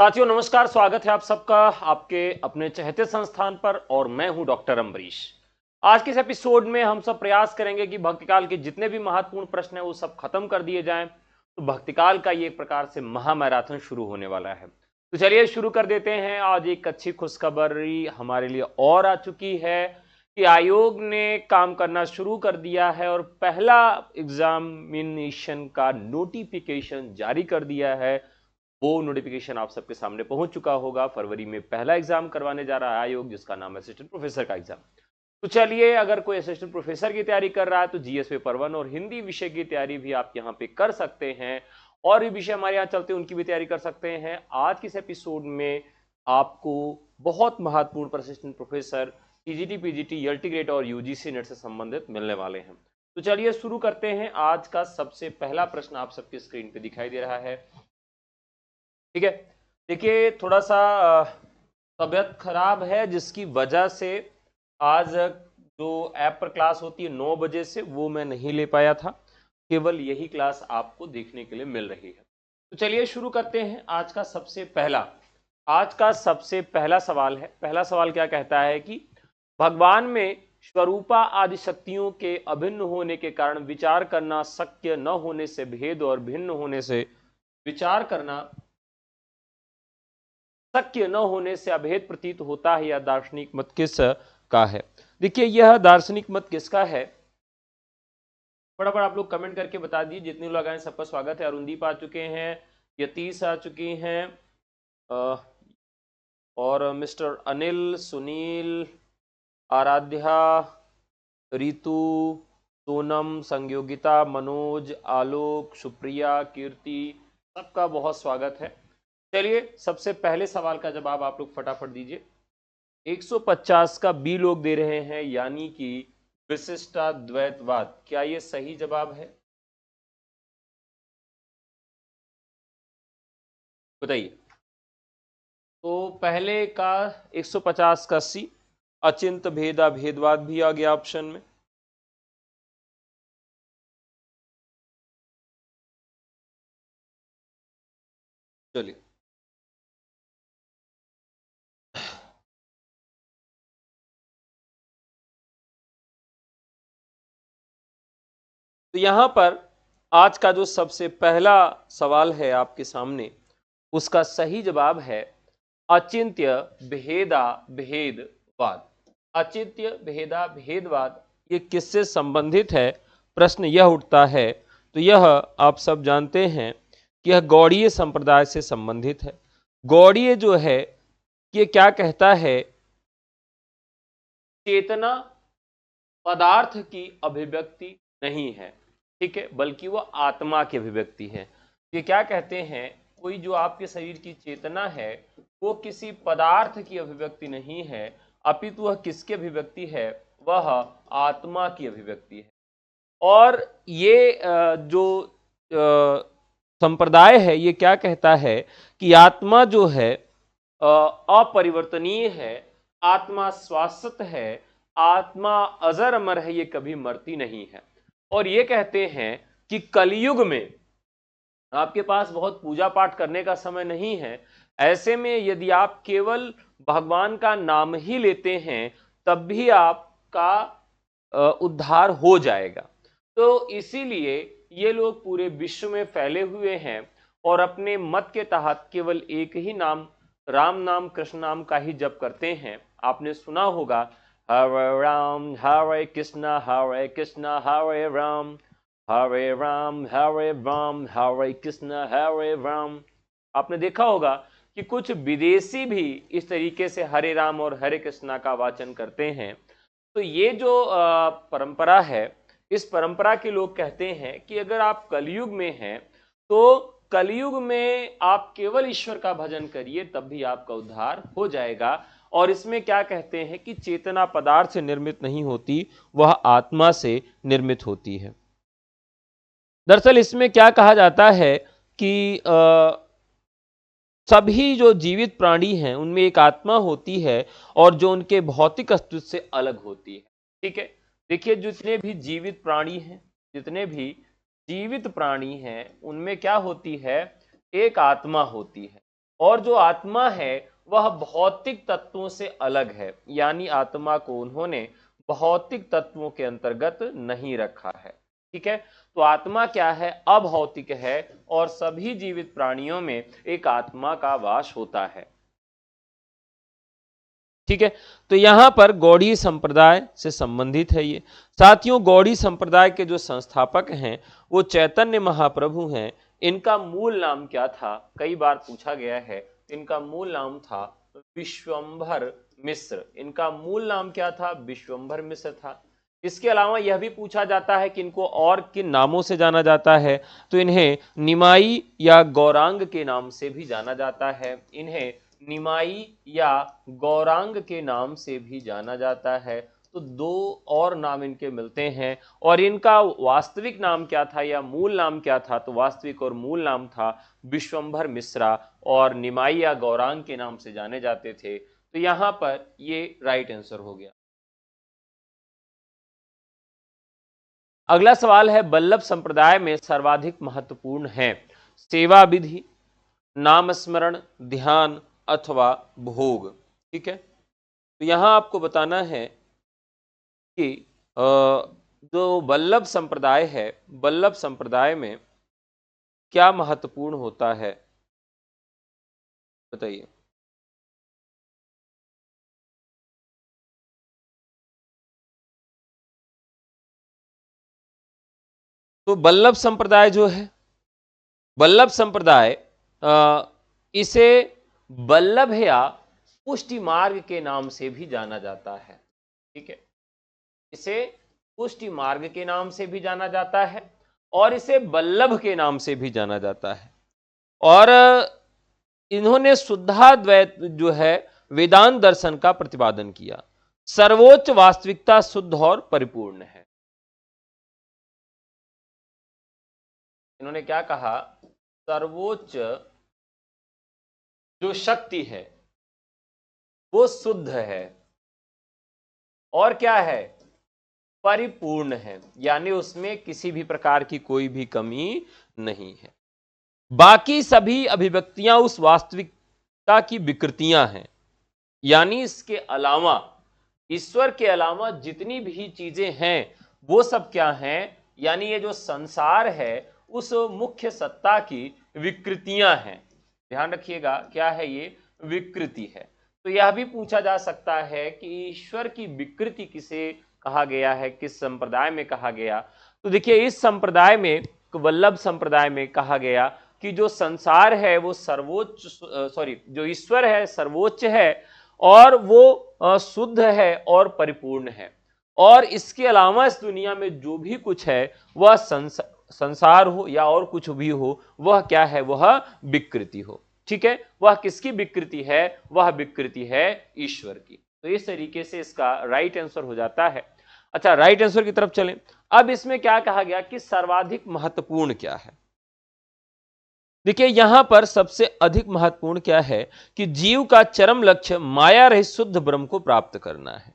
साथियों नमस्कार, स्वागत है आप सबका आपके अपने चहेते संस्थान पर और मैं हूं डॉक्टर अम्बरीश। आज के इस एपिसोड में हम सब प्रयास करेंगे कि भक्तिकाल के जितने भी महत्वपूर्ण प्रश्न हैं वो सब खत्म कर दिए जाएं। तो भक्तिकाल का ये एक प्रकार से महामैराथन शुरू होने वाला है। तो चलिए शुरू कर देते हैं। आज एक अच्छी खुशखबरी हमारे लिए और आ चुकी है कि आयोग ने काम करना शुरू कर दिया है और पहला एग्जामिनेशन का नोटिफिकेशन जारी कर दिया है। वो नोटिफिकेशन आप सबके सामने पहुंच चुका होगा। फरवरी में पहला एग्जाम करवाने जा रहा है आयोग, जिसका नाम है असिस्टेंट प्रोफेसर का एग्जाम। तो चलिए, अगर कोई असिस्टेंट प्रोफेसर की तैयारी कर रहा है तो जीएस पेपर 1 और हिंदी विषय की तैयारी भी आप यहाँ पे कर सकते हैं। और भी विषय हमारे यहाँ चलते हैं, उनकी भी तैयारी कर सकते हैं। आज के इस एपिसोड में आपको बहुत महत्वपूर्ण assistant professor TGT, PGT, LT grade और यूजीसी नेट से संबंधित मिलने वाले हैं। तो चलिए शुरू करते हैं। आज का सबसे पहला प्रश्न आप सबके स्क्रीन पे दिखाई दे रहा है। ठीक है, देखिए थोड़ा सा तबीयत खराब है, जिसकी वजह से आज जो ऐप पर क्लास होती है 9 बजे से, वो मैं नहीं ले पाया था। केवल यही क्लास आपको देखने के लिए मिल रही है। तो चलिए शुरू करते हैं। आज का सबसे पहला सवाल है। पहला सवाल क्या कहता है कि भगवान में स्वरूपा आदि शक्तियों के अभिन्न होने के कारण विचार करना शक्य न होने से भेद और भिन्न होने से विचार करना शक्य न होने से अभेद प्रतीत होता है। यह दार्शनिक मत किस का है? देखिए, यह दार्शनिक मत किसका है? फटाफट आप लोग कमेंट करके बता दीजिए। जितने लोग आए सबका स्वागत है। अरुणदीप आ चुके हैं, यतीश आ चुकी हैं, और मिस्टर अनिल, सुनील, आराध्या, रितु, सोनम, संयोगिता, मनोज, आलोक, सुप्रिया, कीर्ति, सबका बहुत स्वागत है। चलिए सबसे पहले सवाल का जवाब आप लोग फटाफट दीजिए। 150 का बी लोग दे रहे हैं, यानी कि विशिष्टाद्वैतवाद। क्या ये सही जवाब है? बताइए। तो पहले का 150 का सी, अचिंत भेदा भेदवाद भी आ गया ऑप्शन में। चलिए, तो यहां पर आज का जो सबसे पहला सवाल है आपके सामने, उसका सही जवाब है अचिंत्य भेदा भेदवाद। अचिंत्य भेदा भेदवाद ये किससे संबंधित है? प्रश्न यह उठता है। तो यह आप सब जानते हैं कि यह गौड़ीय संप्रदाय से संबंधित है। गौड़ीय जो है ये क्या कहता है? चेतना पदार्थ की अभिव्यक्ति नहीं है, ठीक है, बल्कि वह आत्मा की अभिव्यक्ति है। ये क्या कहते हैं? कोई जो आपके शरीर की चेतना है वो किसी पदार्थ की अभिव्यक्ति नहीं है, अपितु वह किसकी अभिव्यक्ति है? वह आत्मा की अभिव्यक्ति है। और ये जो संप्रदाय है ये क्या कहता है कि आत्मा जो है अपरिवर्तनीय है, आत्मा शाश्वत है, आत्मा अजर अमर है, ये कभी मरती नहीं है। और ये कहते हैं कि कलयुग में आपके पास बहुत पूजा पाठ करने का समय नहीं है। ऐसे में यदि आप केवल भगवान का नाम ही लेते हैं तब भी आपका उद्धार हो जाएगा। तो इसीलिए ये लोग पूरे विश्व में फैले हुए हैं और अपने मत के तहत केवल एक ही नाम, राम नाम, कृष्ण नाम का ही जप करते हैं। आपने सुना होगा, हरे राम हरे कृष्णा हरे राम, हरे राम हरे राम, हरे कृष्णा हरे राम। आपने देखा होगा कि कुछ विदेशी भी इस तरीके से हरे राम और हरे कृष्णा का वाचन करते हैं। तो ये जो परंपरा है, इस परंपरा के लोग कहते हैं कि अगर आप कलयुग में हैं तो कलयुग में आप केवल ईश्वर का भजन करिए, तब भी आपका उद्धार हो जाएगा। और इसमें क्या कहते हैं कि चेतना पदार्थ से निर्मित नहीं होती, वह आत्मा से निर्मित होती है। दरअसल इसमें क्या कहा जाता है कि सभी जो जीवित प्राणी हैं उनमें एक आत्मा होती है और जो उनके भौतिक अस्तित्व से अलग होती है। ठीक है, देखिए जितने भी जीवित प्राणी हैं, जितने भी जीवित प्राणी हैं उनमें क्या होती है? एक आत्मा होती है। और जो आत्मा है वह भौतिक तत्वों से अलग है, यानी आत्मा को उन्होंने भौतिक तत्वों के अंतर्गत नहीं रखा है। ठीक है, तो आत्मा क्या है, अभौतिक है और सभी जीवित प्राणियों में एक आत्मा का वास होता है। ठीक है, तो यहां पर गौड़ीय संप्रदाय से संबंधित है ये। साथियों, गौड़ीय संप्रदाय के जो संस्थापक हैं वो चैतन्य महाप्रभु हैं। इनका मूल नाम क्या था, कई बार पूछा गया है। इनका मूल नाम था विश्वंभर मिश्र। इनका मूल नाम क्या था, विश्वंभर मिश्र था। इसके अलावा यह भी पूछा जाता है कि इनको और किन नामों से जाना जाता है, तो इन्हें निमाई या गौरांग के नाम से भी जाना जाता है। इन्हें निमाई या गौरांग के नाम से भी जाना जाता है। तो दो और नाम इनके मिलते हैं। और इनका वास्तविक नाम क्या था या मूल नाम क्या था, तो वास्तविक और मूल नाम था विश्वंभर मिश्रा, और निमाई या गौरांग के नाम से जाने जाते थे। तो यहां पर ये राइट आंसर हो गया। अगला सवाल है, वल्लभ संप्रदाय में सर्वाधिक महत्वपूर्ण है सेवा विधि, नाम स्मरण, ध्यान अथवा भोग। ठीक है, तो यहां आपको बताना है कि जो वल्लभ संप्रदाय है, वल्लभ संप्रदाय में क्या महत्वपूर्ण होता है, बताइए। तो वल्लभ संप्रदाय जो है, वल्लभ संप्रदाय इसे वल्लभ या पुष्टि मार्ग के नाम से भी जाना जाता है। ठीक है, इसे पुष्टि मार्ग के नाम से भी जाना जाता है और इसे वल्लभ के नाम से भी जाना जाता है। और इन्होंने शुद्धाद्वैत जो है वेदांत दर्शन का प्रतिपादन किया। सर्वोच्च वास्तविकता शुद्ध और परिपूर्ण है। इन्होंने क्या कहा, सर्वोच्च जो शक्ति है वो शुद्ध है और क्या है, परिपूर्ण है, यानी उसमें किसी भी प्रकार की कोई भी कमी नहीं है। बाकी सभी अभिव्यक्तियां उस वास्तविकता की विकृतियां हैं, यानी इसके अलावा, ईश्वर के अलावा जितनी भी चीजें हैं वो सब क्या हैं, यानी ये जो संसार है उस मुख्य सत्ता की विकृतियां हैं। ध्यान रखिएगा, क्या है ये, विकृति है। तो यह भी पूछा जा सकता है कि ईश्वर की विकृति किसे कहा गया है, किस संप्रदाय में कहा गया। तो देखिए, इस संप्रदाय में, वल्लभ संप्रदाय में कहा गया कि जो संसार है वो सर्वोच्च, जो ईश्वर है सर्वोच्च है और वो शुद्ध है और परिपूर्ण है, और इसके अलावा इस दुनिया में जो भी कुछ है वह संसार हो या और कुछ भी हो, वह क्या है, वह विकृति हो। ठीक है, वह किसकी विकृति है, वह विकृति है ईश्वर की। तो इस तरीके से इसका राइट आंसर हो जाता है। अच्छा, राइट आंसर की तरफ चलें। अब इसमें क्या कहा गया कि सर्वाधिक महत्वपूर्ण क्या है। देखिए, यहां पर सबसे अधिक महत्वपूर्ण क्या है कि जीव का चरम लक्ष्य माया रहित शुद्ध ब्रह्म को प्राप्त करना है।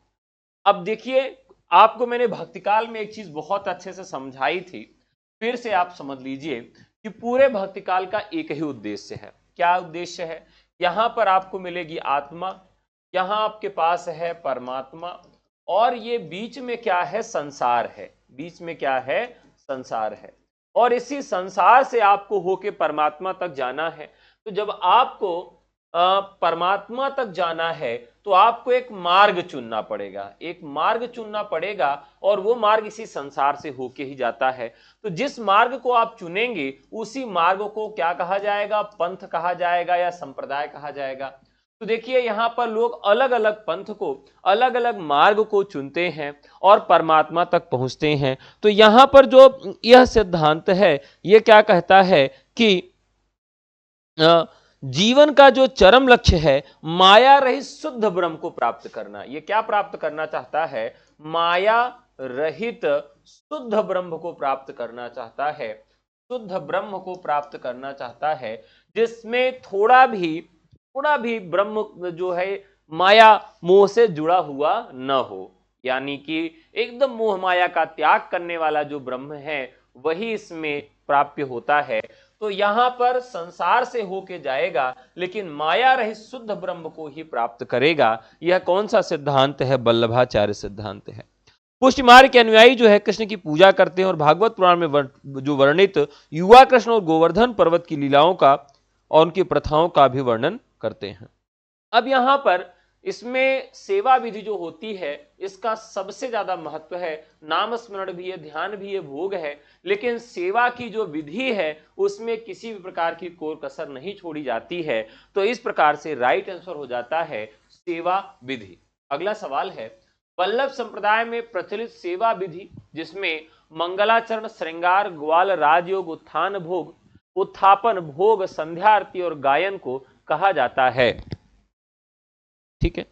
अब देखिए, आपको मैंने भक्तिकाल में एक चीज बहुत अच्छे से समझाई थी, फिर से आप समझ लीजिए कि पूरे भक्तिकाल का एक ही उद्देश्य है। क्या उद्देश्य है, यहां पर आपको मिलेगी आत्मा, यहां आपके पास है परमात्मा, और ये बीच में क्या है, संसार है। बीच में क्या है, संसार है, और इसी संसार से आपको होके परमात्मा तक जाना है। तो जब आपको परमात्मा तक जाना है तो आपको एक मार्ग चुनना पड़ेगा, एक मार्ग चुनना पड़ेगा, और वो मार्ग इसी संसार से होके ही जाता है। तो जिस मार्ग को आप चुनेंगे उसी मार्ग को क्या कहा जाएगा, पंथ कहा जाएगा या संप्रदाय कहा जाएगा। तो देखिए, यहां पर लोग अलग अलग पंथ को, अलग अलग मार्ग को चुनते हैं और परमात्मा तक पहुंचते हैं। तो यहां पर जो यह सिद्धांत है यह क्या कहता है कि जीवन का जो चरम लक्ष्य है माया रहित शुद्ध ब्रह्म को प्राप्त करना। ये क्या प्राप्त करना चाहता है, माया रहित शुद्ध ब्रह्म को प्राप्त करना चाहता है, शुद्ध ब्रह्म को प्राप्त करना चाहता है, जिसमें थोड़ा भी ब्रह्म जो है माया मोह से जुड़ा हुआ न हो, यानी कि एकदम मोह माया का त्याग करने वाला जो ब्रह्म है वही इसमें प्राप्य होता है। तो यहां पर संसार से होके जाएगा लेकिन माया रहित शुद्ध ब्रह्म को ही प्राप्त करेगा। यह कौन सा सिद्धांत है? वल्लभाचार्य सिद्धांत है। पुष्टि मार्ग के अनुयायी जो है कृष्ण की पूजा करते हैं और भागवत पुराण में जो वर्णित युवा कृष्ण और गोवर्धन पर्वत की लीलाओं का और उनकी प्रथाओं का भी वर्णन करते हैं। अब यहां पर इसमें सेवा विधि जो होती है इसका सबसे ज्यादा महत्व है। नाम स्मरण भी है, ध्यान भी है, भोग है, लेकिन सेवा की जो विधि है उसमें किसी भी प्रकार की कोर कसर नहीं छोड़ी जाती है। तो इस प्रकार से राइट आंसर हो जाता है सेवा विधि। अगला सवाल है, वल्लभ संप्रदाय में प्रचलित सेवा विधि जिसमें मंगलाचरण, श्रृंगार, ग्वाल, राजयोग, उत्थान भोग, उत्थापन भोग, संध्या आरती और गायन को कहा जाता है। ठीक है,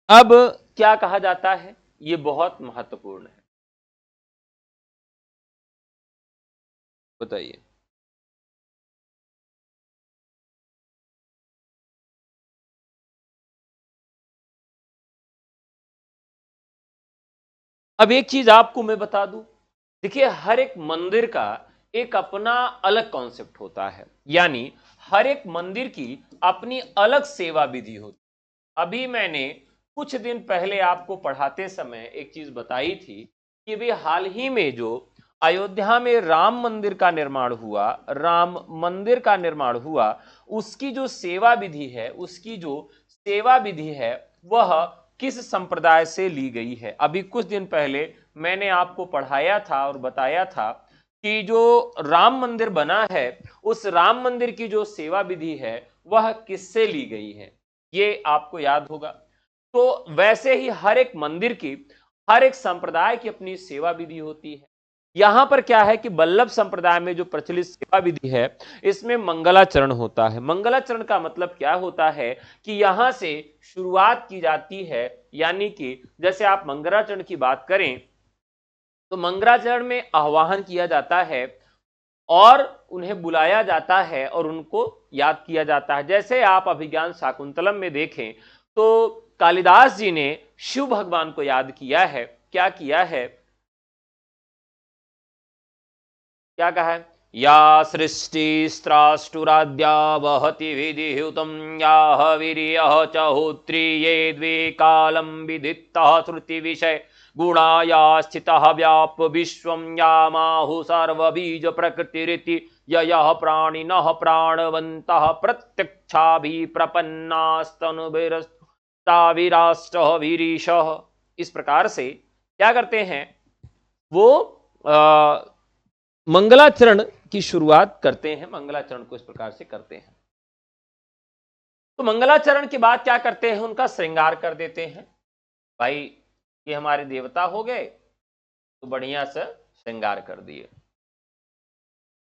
अब क्या कहा जाता है? यह बहुत महत्वपूर्ण है, बताइए। अब एक चीज आपको मैं बता दूं, देखिए हर एक मंदिर का एक अपना अलग कॉन्सेप्ट होता है, यानी हर एक मंदिर की अपनी अलग सेवा विधि होती है। अभी मैंने कुछ दिन पहले आपको पढ़ाते समय एक चीज बताई थी कि वे हाल ही में जो अयोध्या में राम मंदिर का निर्माण हुआ, राम मंदिर का निर्माण हुआ, उसकी जो सेवा विधि है, उसकी जो सेवा विधि है वह किस संप्रदाय से ली गई है। अभी कुछ दिन पहले मैंने आपको पढ़ाया था और बताया था कि जो राम मंदिर बना है उस राम मंदिर की जो सेवा विधि है वह किससे ली गई है, ये आपको याद होगा। तो वैसे ही हर एक मंदिर की, हर एक संप्रदाय की अपनी सेवा विधि होती है। यहां पर क्या है कि वल्लभ संप्रदाय में जो प्रचलित सेवा विधि है इसमें मंगलाचरण होता है। मंगलाचरण का मतलब क्या होता है कि यहां से शुरुआत की जाती है, यानी कि जैसे आप मंगलाचरण की बात करें तो मंगलाचरण में आह्वान किया जाता है और उन्हें बुलाया जाता है और उनको याद किया जाता है। जैसे आप अभिज्ञान शाकुंतलम में देखें तो कालिदास जी ने शिव भगवान को याद किया है। क्या किया है? क्या कहा है? या सृष्टि स्त्राष्टुराद्या वहति विधिहुतम याह वीर्यः च होत्री ये द्वे कालं विदित्तः श्रुति विषय गुणाया स्थितः व्याप विश्वं यामाहु सर्वबीज प्रकृतिरिति ययः प्राणिनः प्राणवन्तः प्रत्यक्षाभिप्रपन्नास्तनुभिरस्ताविराष्टः वीरीशः। इस प्रकार से क्या करते हैं वो मंगलाचरण की शुरुआत करते हैं। मंगलाचरण को इस प्रकार से करते हैं। तो मंगलाचरण के बाद क्या करते हैं? उनका श्रृंगार कर देते हैं। भाई ये हमारे देवता हो गए तो बढ़िया से श्रृंगार कर दिए,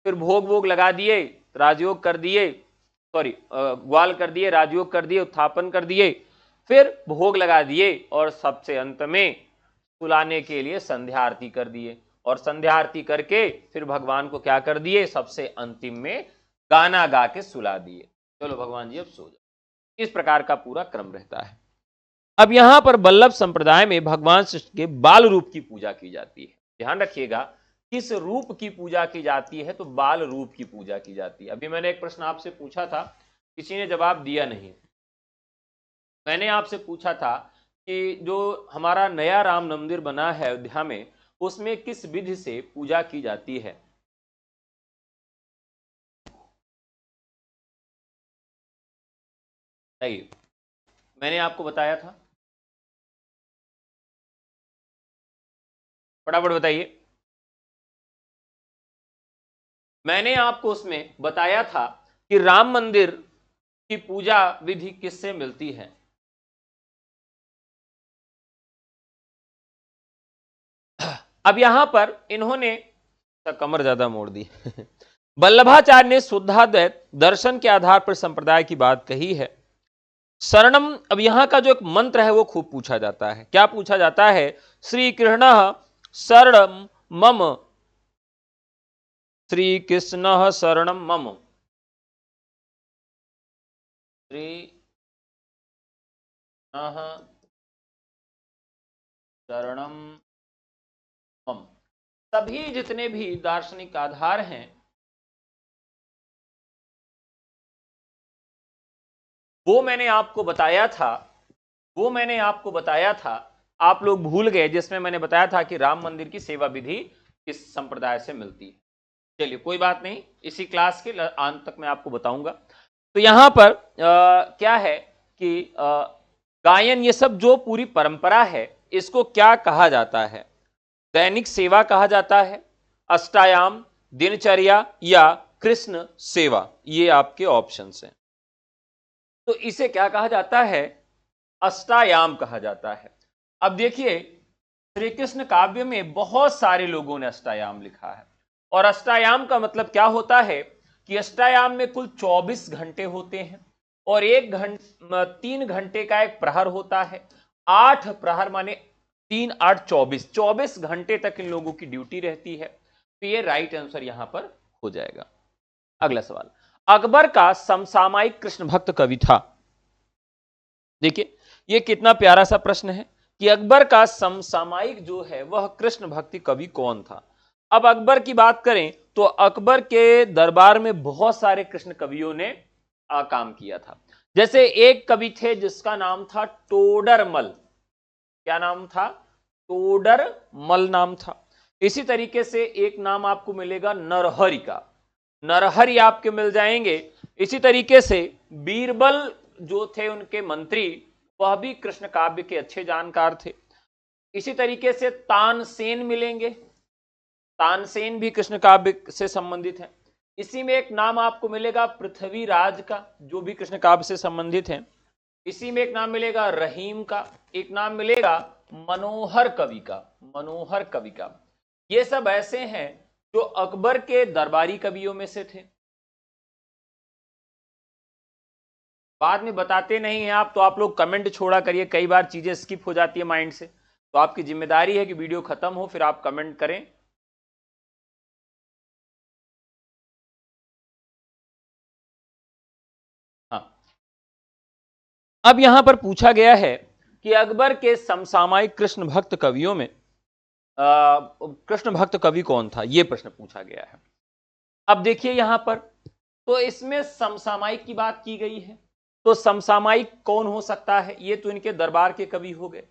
फिर भोग वोग लगा दिए, राजयोग कर दिए, सॉरी ग्वाल कर दिए, राजयोग कर दिए, उत्थापन कर दिए, फिर भोग लगा दिए और सबसे अंत में सुलाने के लिए संध्या आरती कर दिए और संध्या आरती करके फिर भगवान को क्या कर दिए? सबसे अंतिम में गाना गा के सुला दिए, चलो भगवान जी अब सो जाओ। इस प्रकार का पूरा क्रम रहता है। अब यहां पर वल्लभ संप्रदाय में भगवान श्री के बाल रूप की पूजा की जाती है। ध्यान रखिएगा, किस रूप की पूजा की जाती है? तो बाल रूप की पूजा की जाती है। अभी मैंने एक प्रश्न आपसे पूछा था, किसी ने जवाब दिया नहीं। मैंने आपसे पूछा था कि जो हमारा नया राम मंदिर बना है अयोध्या में, उसमें किस विधि से पूजा की जाती है? बताइए, मैंने आपको बताया था, फटाफट बताइए। मैंने आपको उसमें बताया था कि राम मंदिर की पूजा विधि किससे मिलती है? अब यहां पर इन्होंने कमर ज्यादा मोड़ दी वल्लभाचार्य ने शुद्धाद्वैत दर्शन के आधार पर संप्रदाय की बात कही है। शरणम, अब यहां का जो एक मंत्र है वो खूब पूछा जाता है। क्या पूछा जाता है? श्री कृष्ण शरणम मम, श्री कृष्ण शरणम मम, श्री शरणम मम। सभी जितने भी दार्शनिक आधार हैं वो मैंने आपको बताया था, आप लोग भूल गए, जिसमें मैंने बताया था कि राम मंदिर की सेवा विधि किस संप्रदाय से मिलती है। चलिए कोई बात नहीं, इसी क्लास के अंत तक मैं आपको बताऊंगा। तो यहां पर क्या है कि गायन, ये सब जो पूरी परंपरा है, इसको क्या कहा जाता है? दैनिक सेवा कहा जाता है, अष्टायाम, दिनचर्या, या कृष्ण सेवा। ये आपके ऑप्शंस हैं। तो इसे क्या कहा जाता है? अष्टायाम कहा जाता है। अब देखिए, श्री कृष्ण काव्य में बहुत सारे लोगों ने अष्टायाम लिखा है, और अष्टायाम का मतलब क्या होता है कि अष्टायाम में कुल 24 घंटे होते हैं, और 3 घंटे का एक प्रहर होता है। 8 प्रहर माने 3 8 24 घंटे तक इन लोगों की ड्यूटी रहती है। तो ये राइट आंसर यहां पर हो जाएगा। अगला सवाल, अकबर का समसामयिक कृष्ण भक्त कवि था। देखिए ये कितना प्यारा सा प्रश्न है कि अकबर का समसामयिक जो है वह कृष्ण भक्ति कवि कौन था। अब अकबर की बात करें तो अकबर के दरबार में बहुत सारे कृष्ण कवियों ने काम किया था। जैसे एक कवि थे जिसका नाम था टोडरमल। क्या नाम था? टोडरमल नाम था। इसी तरीके से एक नाम आपको मिलेगा नरहरि का, नरहरि आपके मिल जाएंगे। इसी तरीके से बीरबल जो थे उनके मंत्री, वह भी कृष्ण काव्य के अच्छे जानकार थे। इसी तरीके से तानसेन मिलेंगे, तानसेन भी कृष्ण काव्य से संबंधित हैं। इसी में एक नाम आपको मिलेगा पृथ्वीराज का, जो भी कृष्ण काव्य से संबंधित हैं। इसी में एक नाम मिलेगा रहीम का, एक नाम मिलेगा मनोहर कवि का, मनोहर कवि का। ये सब ऐसे हैं जो अकबर के दरबारी कवियों में से थे। बाद में बताते नहीं हैं आप, तो आप लोग कमेंट छोड़ा करिए, कई बार चीजें स्किप हो जाती है माइंड से। तो आपकी जिम्मेदारी है कि वीडियो खत्म हो फिर आप कमेंट करें। हाँ, अब यहां पर पूछा गया है कि अकबर के समसामयिक कृष्ण भक्त कवियों में कृष्ण भक्त कवि कौन था, यह प्रश्न पूछा गया है। अब देखिए यहां पर, तो इसमें समसामयिक की बात की गई है, तो समसामयिक कौन हो सकता है? ये तो इनके दरबार के कवि हो गए।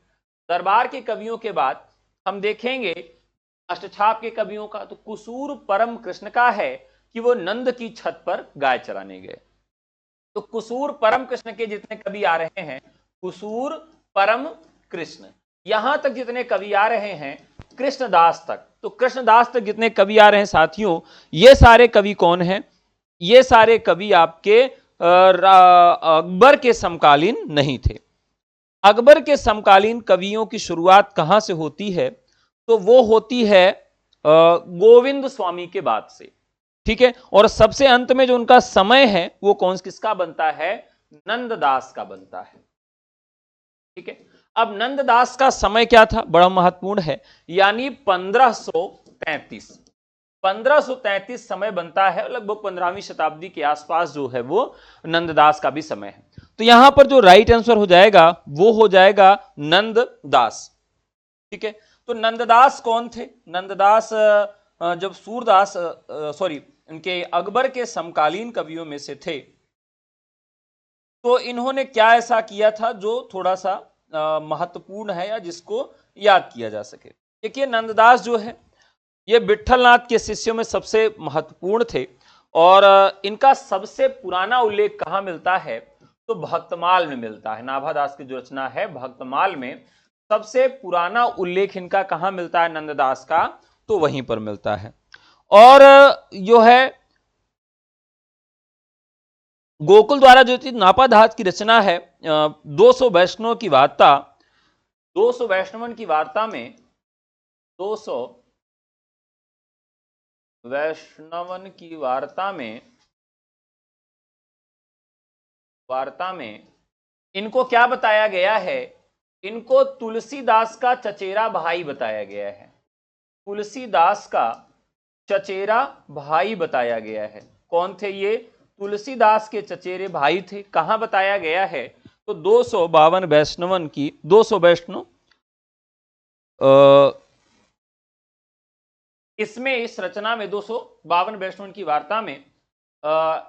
दरबार के कवियों के बाद हम देखेंगे अष्टछाप के कवियों का, तो कुसूर परम कृष्ण का है कि वो नंद की छत पर गाय चराने गए। तो कुसूर परम कृष्ण के जितने कवि आ रहे हैं, कुसूर परम कृष्ण, यहां तक जितने कवि आ रहे हैं कृष्णदास तक, तो कृष्णदास तक जितने कवि आ रहे हैं साथियों, ये सारे कवि कौन हैं? ये सारे कवि आपके अकबर के समकालीन नहीं थे। अकबर के समकालीन कवियों की शुरुआत कहां से होती है? तो वो होती है गोविंद स्वामी के बाद से, ठीक है। और सबसे अंत में जो उनका समय है वो किसका बनता है? नंददास का बनता है, ठीक है। अब नंददास का समय क्या था? बड़ा महत्वपूर्ण है, यानी 1533 समय बनता है, लगभग 15वीं शताब्दी के आसपास जो है वो नंददास का भी समय है। तो यहां पर जो राइट आंसर हो जाएगा वो हो जाएगा नंददास, ठीक है। तो नंददास कौन थे? नंददास जब सूरदास सॉरी इनके अकबर के समकालीन कवियों में से थे, तो इन्होंने क्या ऐसा किया था जो थोड़ा सा महत्वपूर्ण है या जिसको याद किया जा सके। देखिए नंददास जो है ये विट्ठलनाथ के शिष्यों में सबसे महत्वपूर्ण थे, और इनका सबसे पुराना उल्लेख कहां मिलता है? तो भक्तमाल में मिलता है। नाभादास की जो रचना है भक्तमाल में सबसे पुराना उल्लेख इनका कहां मिलता है? नंददास का, तो वहीं पर मिलता है। और जो है गोकुल द्वारा जो थी नापादास की रचना है 200 वैष्णव की वार्ता, 200 वैष्णवन की वार्ता में 200 वैष्णवन की वार्ता में इनको क्या बताया गया है? इनको तुलसीदास का चचेरा भाई बताया गया है। तुलसीदास का चचेरा भाई बताया गया है। कौन थे ये? तुलसीदास के चचेरे भाई थे। कहां बताया गया है? तो 252 वैष्णवन की, 200 वैष्णव इसमें, इस रचना में 252 वैष्णवन की वार्ता में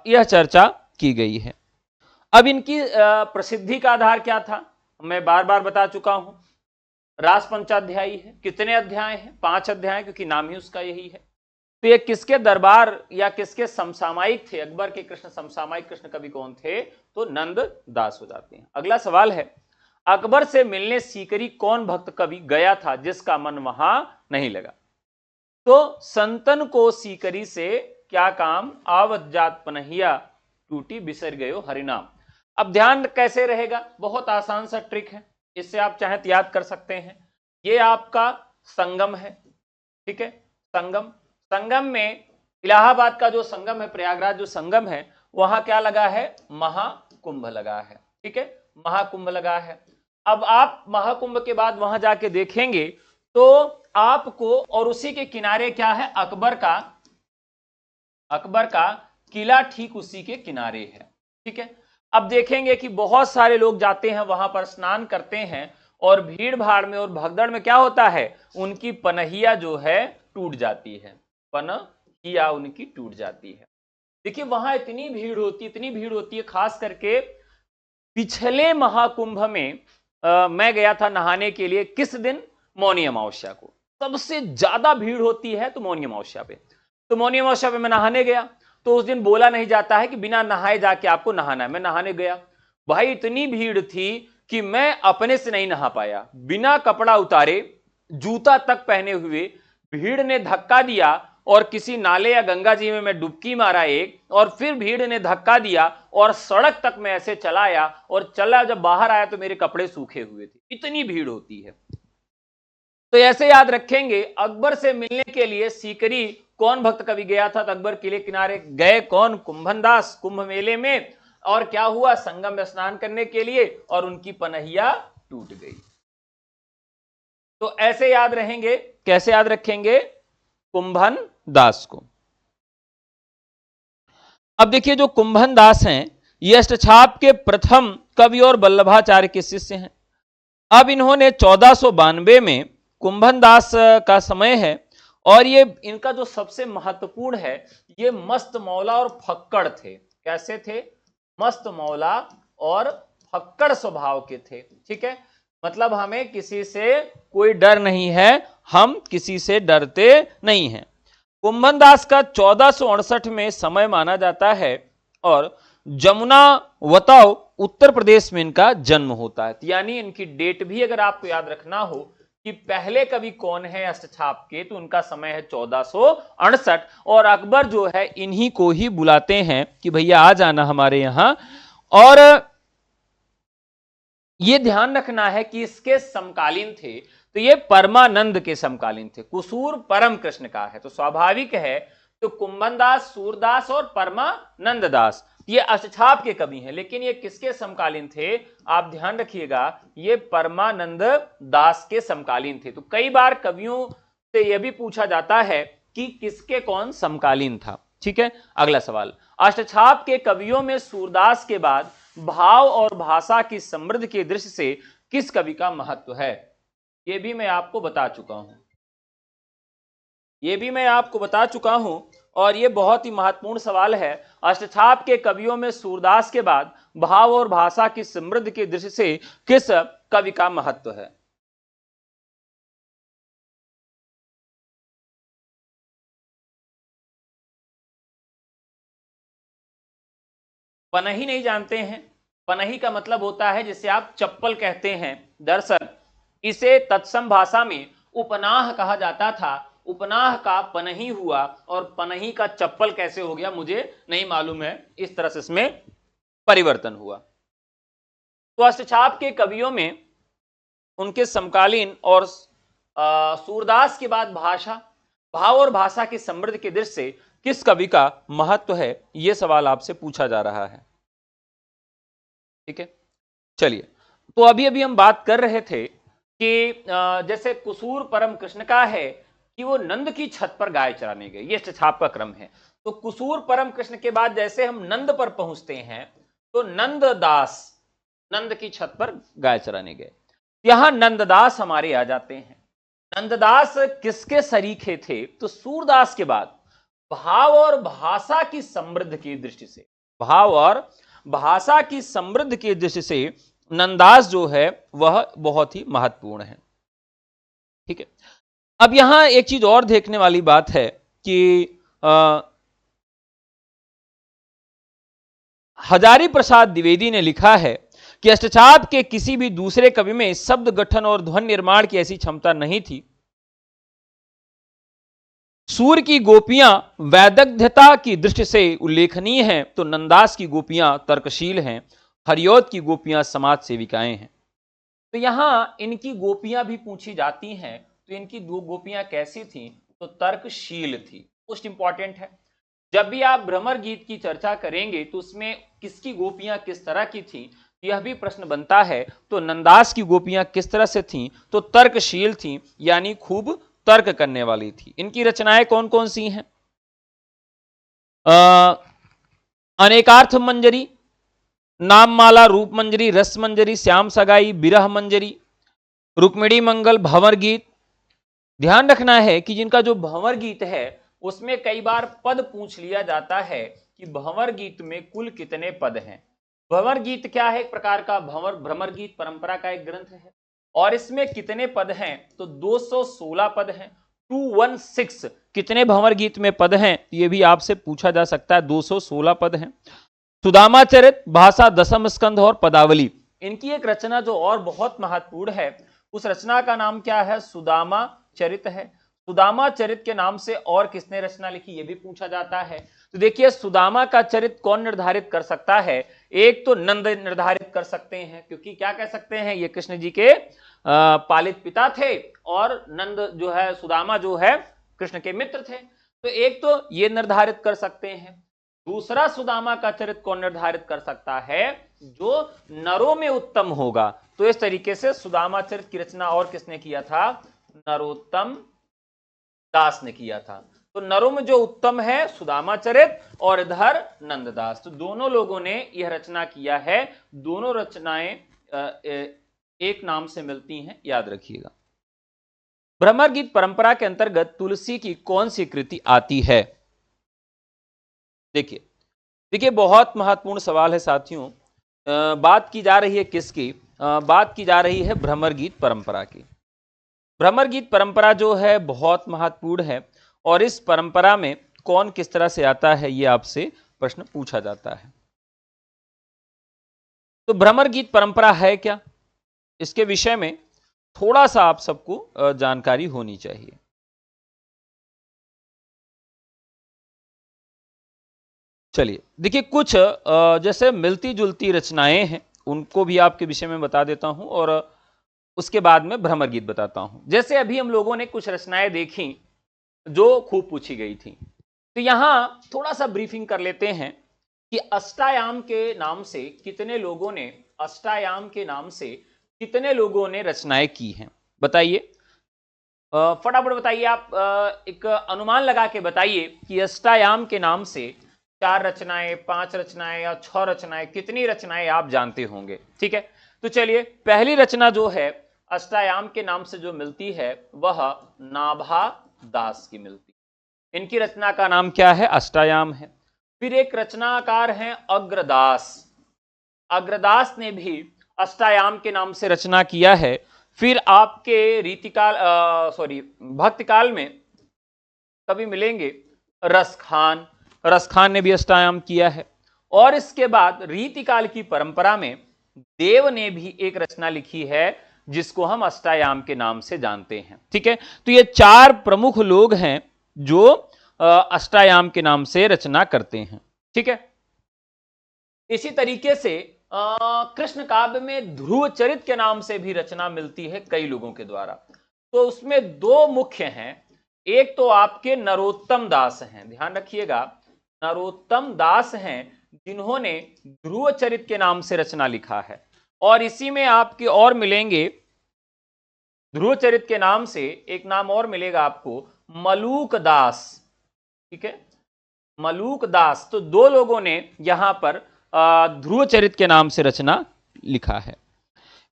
यह चर्चा की गई है। अब इनकी प्रसिद्धि का आधार क्या था, मैं बार बार बता चुका हूं, रास पंचाध्यायी है। कितने अध्याय हैं? 5 अध्याय, क्योंकि नाम ही उसका यही है। तो ये किसके दरबार या किसके समसामयिक थे? अकबर के कृष्ण समसामयिक कृष्ण कवि कौन थे? तो नंद दास हो जाते हैं। अगला सवाल है, अकबर से मिलने सीकरी कौन भक्त कवि गया था जिसका मन वहां नहीं लगा? तो संतन को सीकरी से क्या काम, आवत जात पनहिया टूटी बिसर गयो हरिनाम। अब ध्यान कैसे रहेगा? बहुत आसान सा ट्रिक है, इससे आप चाहे तो याद कर सकते हैं। ये आपका संगम है, ठीक है, संगम। संगम में इलाहाबाद का जो संगम है, प्रयागराज जो संगम है, वहां क्या लगा है? महाकुंभ लगा है, ठीक है, महाकुंभ लगा है। अब आप महाकुंभ के बाद वहां जाके देखेंगे तो आपको, और उसी के किनारे क्या है? अकबर का किला ठीक उसी के किनारे है, ठीक है। अब देखेंगे कि बहुत सारे लोग जाते हैं वहां पर, स्नान करते हैं, और भीड़ भाड़ में और भगदड़ में क्या होता है? उनकी पनहिया जो है टूट जाती है, पनहिया उनकी टूट जाती है। देखिए वहां इतनी भीड़ होती है, खास करके पिछले महाकुंभ में मैं गया था नहाने के लिए। किस दिन? मौनी अमावस्या को सबसे ज्यादा भीड़ होती है, तो मौनी अमावस्या पे। तो मौनी अमावस्या पे मैं नहाने गया, तो उस दिन बोला नहीं जाता है कि बिना नहाए जाके आपको नहाना है। मैं नहाने गया, भाई इतनी भीड़ थी कि मैं अपने से नहीं नहा पाया। बिना कपड़ा उतारे, जूता तक पहने हुए, भीड़ ने धक्का दिया और किसी नाले या गंगा जी में मैं डुबकी मारा एक, और फिर भीड़ ने धक्का दिया और सड़क तक मैं ऐसे चलाया, और चला जब बाहर आया तो मेरे कपड़े सूखे हुए थे, इतनी भीड़ होती है। तो ऐसे याद रखेंगे, अकबर से मिलने के लिए सीकरी कौन भक्त कवि गया था? तो अकबर किले किनारे गए कौन? कुंभनदास, कुंभ मेले में। और क्या हुआ? संगम में स्नान करने के लिए, और उनकी पनहिया टूट गई। तो ऐसे याद रहेंगे। कैसे याद रखेंगे? कुंभन दास को। अब देखिए जो कुंभन दास हैं, ये अष्टछाप के प्रथम कवि और वल्लभाचार्य के शिष्य हैं। अब इन्होंने 1492 में, कुंभन दास का समय है, और ये इनका जो सबसे महत्वपूर्ण है, ये मस्त मौला और फक्कड़ थे। कैसे थे? मस्त मौला और फक्कड़ स्वभाव के थे, ठीक है। मतलब हमें किसी से कोई डर नहीं है, हम किसी से डरते नहीं हैं। कुंभन दास का 1468 में समय माना जाता है, और जमुना वताव उत्तर प्रदेश में इनका जन्म होता है। यानी इनकी डेट भी अगर आपको याद रखना हो कि पहले कवि कौन है अष्टछाप के, तो उनका समय है 1468, और अकबर जो है इन्हीं को ही बुलाते हैं कि भैया आ जाना हमारे यहां। और ये ध्यान रखना है कि इसके समकालीन थे, तो ये परमानंद के समकालीन थे। कुसूर परम कृष्ण का है, तो स्वाभाविक है तो कुंभन दास, सूरदास और परमानंद दास ये अष्टछाप के कवि हैं। लेकिन ये किसके समकालीन थे? आप ध्यान रखिएगा, ये परमानंद दास के समकालीन थे। तो कई बार कवियों से यह भी पूछा जाता है कि किसके कौन समकालीन था, ठीक है। अगला सवाल, अष्टछाप के कवियों में सूरदास के बाद भाव और भाषा की समृद्धि की दृष्टि से किस कवि का महत्व है? यह भी मैं आपको बता चुका हूं, और यह बहुत ही महत्वपूर्ण सवाल है। अष्टछाप के कवियों में सूरदास के बाद भाव और भाषा की समृद्धि की दृष्टि से किस कवि का महत्व है? पनही नहीं जानते हैं? पनही का मतलब होता है जिसे आप चप्पल कहते हैं। दरअसल इसे तत्सम भाषा में उपनाह कहा जाता था। उपनाह का पनही हुआ, और पनही का चप्पल कैसे हो गया मुझे नहीं मालूम है। इस तरह से इसमें परिवर्तन हुआ। तो अष्टछाप के कवियों में उनके समकालीन और सूरदास के बाद भाव और भाषा की समृद्धि की दृष्टि से किस कवि का महत्व है, यह सवाल आपसे पूछा जा रहा है, ठीक है। चलिए, तो अभी अभी हम बात कर रहे थे कि जैसे कुसूर परम कृष्ण का है कि वो नंद की छत पर गाय चराने गए, ये अष्टछाप का क्रम है। तो कुसूर परम कृष्ण के बाद जैसे हम नंद पर पहुंचते हैं, तो नंददास नंद की छत पर गाय चराने गए। यहां नंददास हमारे आ जाते हैं। नंददास किसके सरीखे थे? तो सूरदास के बाद भाव और भाषा की समृद्धि की दृष्टि से, भाव और भाषा की समृद्धि की दृष्टि से नंदास जो है वह बहुत ही महत्वपूर्ण है। ठीक है, अब यहां एक चीज और देखने वाली बात है कि हजारी प्रसाद द्विवेदी ने लिखा है कि अष्टचाप के किसी भी दूसरे कवि में शब्द गठन और ध्वनि निर्माण की ऐसी क्षमता नहीं थी। सूर्य की गोपियां वैदग्ध्यता की दृष्टि से उल्लेखनीय हैं, तो नंदास की गोपियां तर्कशील हैं, हरिऔध की गोपियां समाज सेविकाएं हैं। तो यहां इनकी गोपियां भी पूछी जाती हैं, तो इनकी दो गोपियां कैसी थी, तो तर्कशील थी। मोस्ट इंपॉर्टेंट है, जब भी आप भ्रमर गीत की चर्चा करेंगे तो उसमें किसकी गोपियां किस तरह की थी, यह भी प्रश्न बनता है। तो नंदास की गोपियां किस तरह से थीं, तो तर्कशील थीं, यानी खूब तर्क करने वाली थी। इनकी रचनाएं कौन कौन सी हैं? अनेकार्थ मंजरी, नाममाला, रूप मंजरी, रस मंजरी, श्याम सगाई, बिरह मंजरी, रुक्मिणी मंगल, भंवर गीत। ध्यान रखना है कि जिनका जो भंवर गीत है उसमें कई बार पद पूछ लिया जाता है कि भंवर गीत में कुल कितने पद हैं। भंवर गीत क्या है? एक प्रकार का भ्रमर गीत परंपरा का एक ग्रंथ है, और इसमें कितने पद हैं, तो 216 पद हैं। 216 कितने भंवर गीत में पद हैं, ये भी आपसे पूछा जा सकता है। 216 पद हैं। सुदामा चरित, भाषा, दशम स्कंध और पदावली। इनकी एक रचना जो और बहुत महत्वपूर्ण है, उस रचना का नाम क्या है? सुदामा चरित है। सुदामा चरित के नाम से और किसने रचना लिखी, यह भी पूछा जाता है। तो देखिए, सुदामा का चरित कौन निर्धारित कर सकता है? एक तो नंद निर्धारित कर सकते हैं, क्योंकि क्या कह सकते हैं, ये कृष्ण जी के पालित पिता थे, और नंद जो है, सुदामा जो है कृष्ण के मित्र थे। तो एक तो ये निर्धारित कर सकते हैं। दूसरा, सुदामा का चरित कौन निर्धारित कर सकता है? जो नरों में उत्तम होगा। तो इस तरीके से सुदामा चरित की रचना और किसने किया था? नरोत्तम दास ने किया था। तो नरों में जो उत्तम है सुदामा चरित, और इधर नंददास। तो दोनों लोगों ने यह रचना किया है। दोनों रचनाएं एक नाम से मिलती हैं, याद रखिएगा। भ्रमर गीत परंपरा के अंतर्गत तुलसी की कौन सी कृति आती है? देखिए देखिए, बहुत महत्वपूर्ण सवाल है साथियों। बात की जा रही है किसकी? बात की जा रही है भ्रमर गीत परंपरा की। भ्रमर गीत परंपरा जो है बहुत महत्वपूर्ण है, और इस परंपरा में कौन किस तरह से आता है, यह आपसे प्रश्न पूछा जाता है। तो भ्रमर गीत परंपरा है क्या, इसके विषय में थोड़ा सा आप सबको जानकारी होनी चाहिए। चलिए देखिए, कुछ जैसे मिलती जुलती रचनाएं हैं, उनको भी आपके विषय में बता देता हूं, और उसके बाद में भ्रमर गीत बताता हूं। जैसे अभी हम लोगों ने कुछ रचनाएं देखी जो खूब पूछी गई थी, तो यहां थोड़ा सा ब्रीफिंग कर लेते हैं कि अष्टायाम के नाम से कितने लोगों ने, अष्टायाम के नाम से कितने लोगों ने रचनाएं की हैं, बताइए। फटाफट बताइए आप। एक अनुमान लगा के बताइए कि अष्टायाम के नाम से 4 रचनाएं, 5 रचनाएं या 6 रचनाएं, कितनी रचनाएं आप जानते होंगे? ठीक है, तो चलिए, पहली रचना जो है अष्टायाम के नाम से जो मिलती है वह नाभा दास की मिलती है। इनकी रचना का नाम क्या है? अष्टायाम है। फिर एक रचनाकार हैं अग्रदास। अग्रदास ने भी अष्टायाम के नाम से रचना किया है। फिर आपके रीतिकाल भक्तिकाल में कभी मिलेंगे रसखान। रसखान ने भी अष्टायाम किया है। और इसके बाद रीतिकाल की परंपरा में देव ने भी एक रचना लिखी है जिसको हम अष्टायाम के नाम से जानते हैं। ठीक है, तो ये 4 प्रमुख लोग हैं जो अष्टायाम के नाम से रचना करते हैं। ठीक है, इसी तरीके से कृष्ण काव्य में ध्रुव चरित के नाम से भी रचना मिलती है कई लोगों के द्वारा। तो उसमें 2 मुख्य हैं। एक तो आपके नरोत्तम दास हैं, ध्यान रखिएगा, नरोत्तम दास हैं जिन्होंने ध्रुव चरित के नाम से रचना लिखा है। और इसी में आपके और मिलेंगे, ध्रुव चरित के नाम से एक नाम और मिलेगा आपको, मलूक दास। ठीक है, मलूक दास। तो 2 लोगों ने यहां पर ध्रुव चरित के नाम से रचना लिखा है।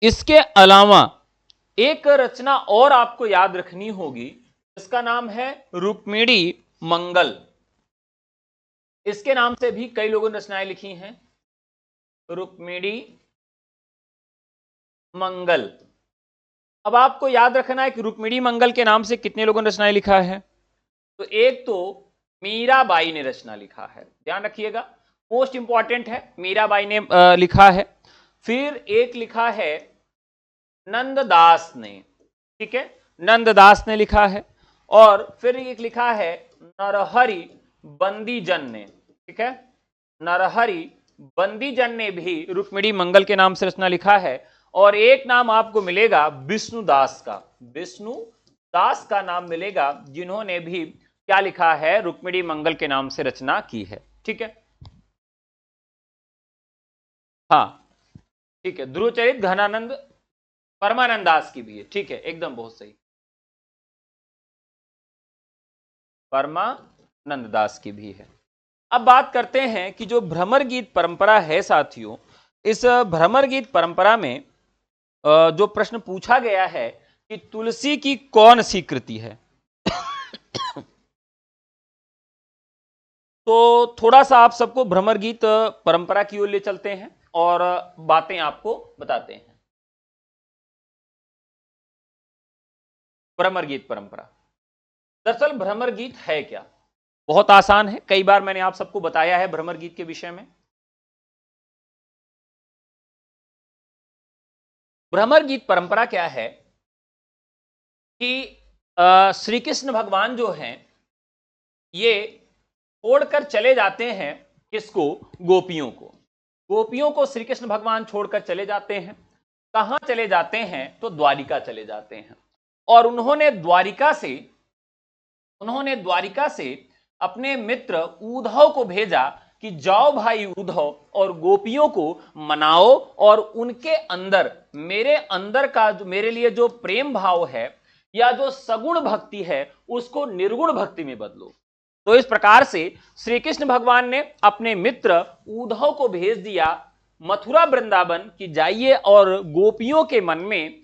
इसके अलावा एक रचना और आपको याद रखनी होगी, इसका नाम है रुक्मिणी मंगल। इसके नाम से भी कई लोगों ने रचनाएं लिखी हैं। रुक्मिणी मंगल। अब आपको याद रखना है कि रुक्मिणी मंगल के नाम से कितने लोगों ने रचनाएं लिखा है। तो एक तो मीराबाई ने रचना लिखा है, ध्यान रखिएगा, मोस्ट इंपॉर्टेंट है, मीराबाई ने लिखा है। फिर एक लिखा है नंददास ने, ठीक है, नंददास ने लिखा है। और फिर एक लिखा है नरहरि बंदीजन ने, ठीक है, नरहरि बंदीजन ने भी रुक्मिणी मंगल के नाम से रचना लिखा है। और एक नाम आपको मिलेगा विष्णुदास का, विष्णुदास का नाम मिलेगा, जिन्होंने भी क्या लिखा है, रुक्मिणी मंगल के नाम से रचना की है, ठीक है। हाँ ठीक है, ध्रुवचरित घनानंद परमानंद दास की भी है, ठीक है, एकदम बहुत सही, परमानंद दास की भी है। अब बात करते हैं कि जो भ्रमर गीत परंपरा है साथियों, इस भ्रमर गीत परंपरा में जो प्रश्न पूछा गया है कि तुलसी की कौन सी कृति है। तो थोड़ा सा आप सबको भ्रमर गीत परंपरा की ओर ले चलते हैं और बातें आपको बताते हैं। भ्रमर गीत परंपरा, दरअसल भ्रमर गीत है क्या, बहुत आसान है, कई बार मैंने आप सबको बताया है भ्रमर गीत के विषय में। भ्रमर गीत परंपरा क्या है कि श्री कृष्ण भगवान जो हैं ये छोड़कर चले जाते हैं, किसको, गोपियों को, गोपियों को श्री कृष्ण भगवान छोड़कर चले जाते हैं। कहां चले जाते हैं, तो द्वारिका चले जाते हैं। और उन्होंने द्वारिका से अपने मित्र उद्धव को भेजा कि जाओ भाई उद्धव और गोपियों को मनाओ और उनके अंदर, मेरे अंदर का जो मेरे लिए जो प्रेम भाव है या जो सगुण भक्ति है उसको निर्गुण भक्ति में बदलो। तो इस प्रकार से श्री कृष्ण भगवान ने अपने मित्र उद्धव को भेज दिया मथुरा वृंदावन कि जाइए और गोपियों के मन में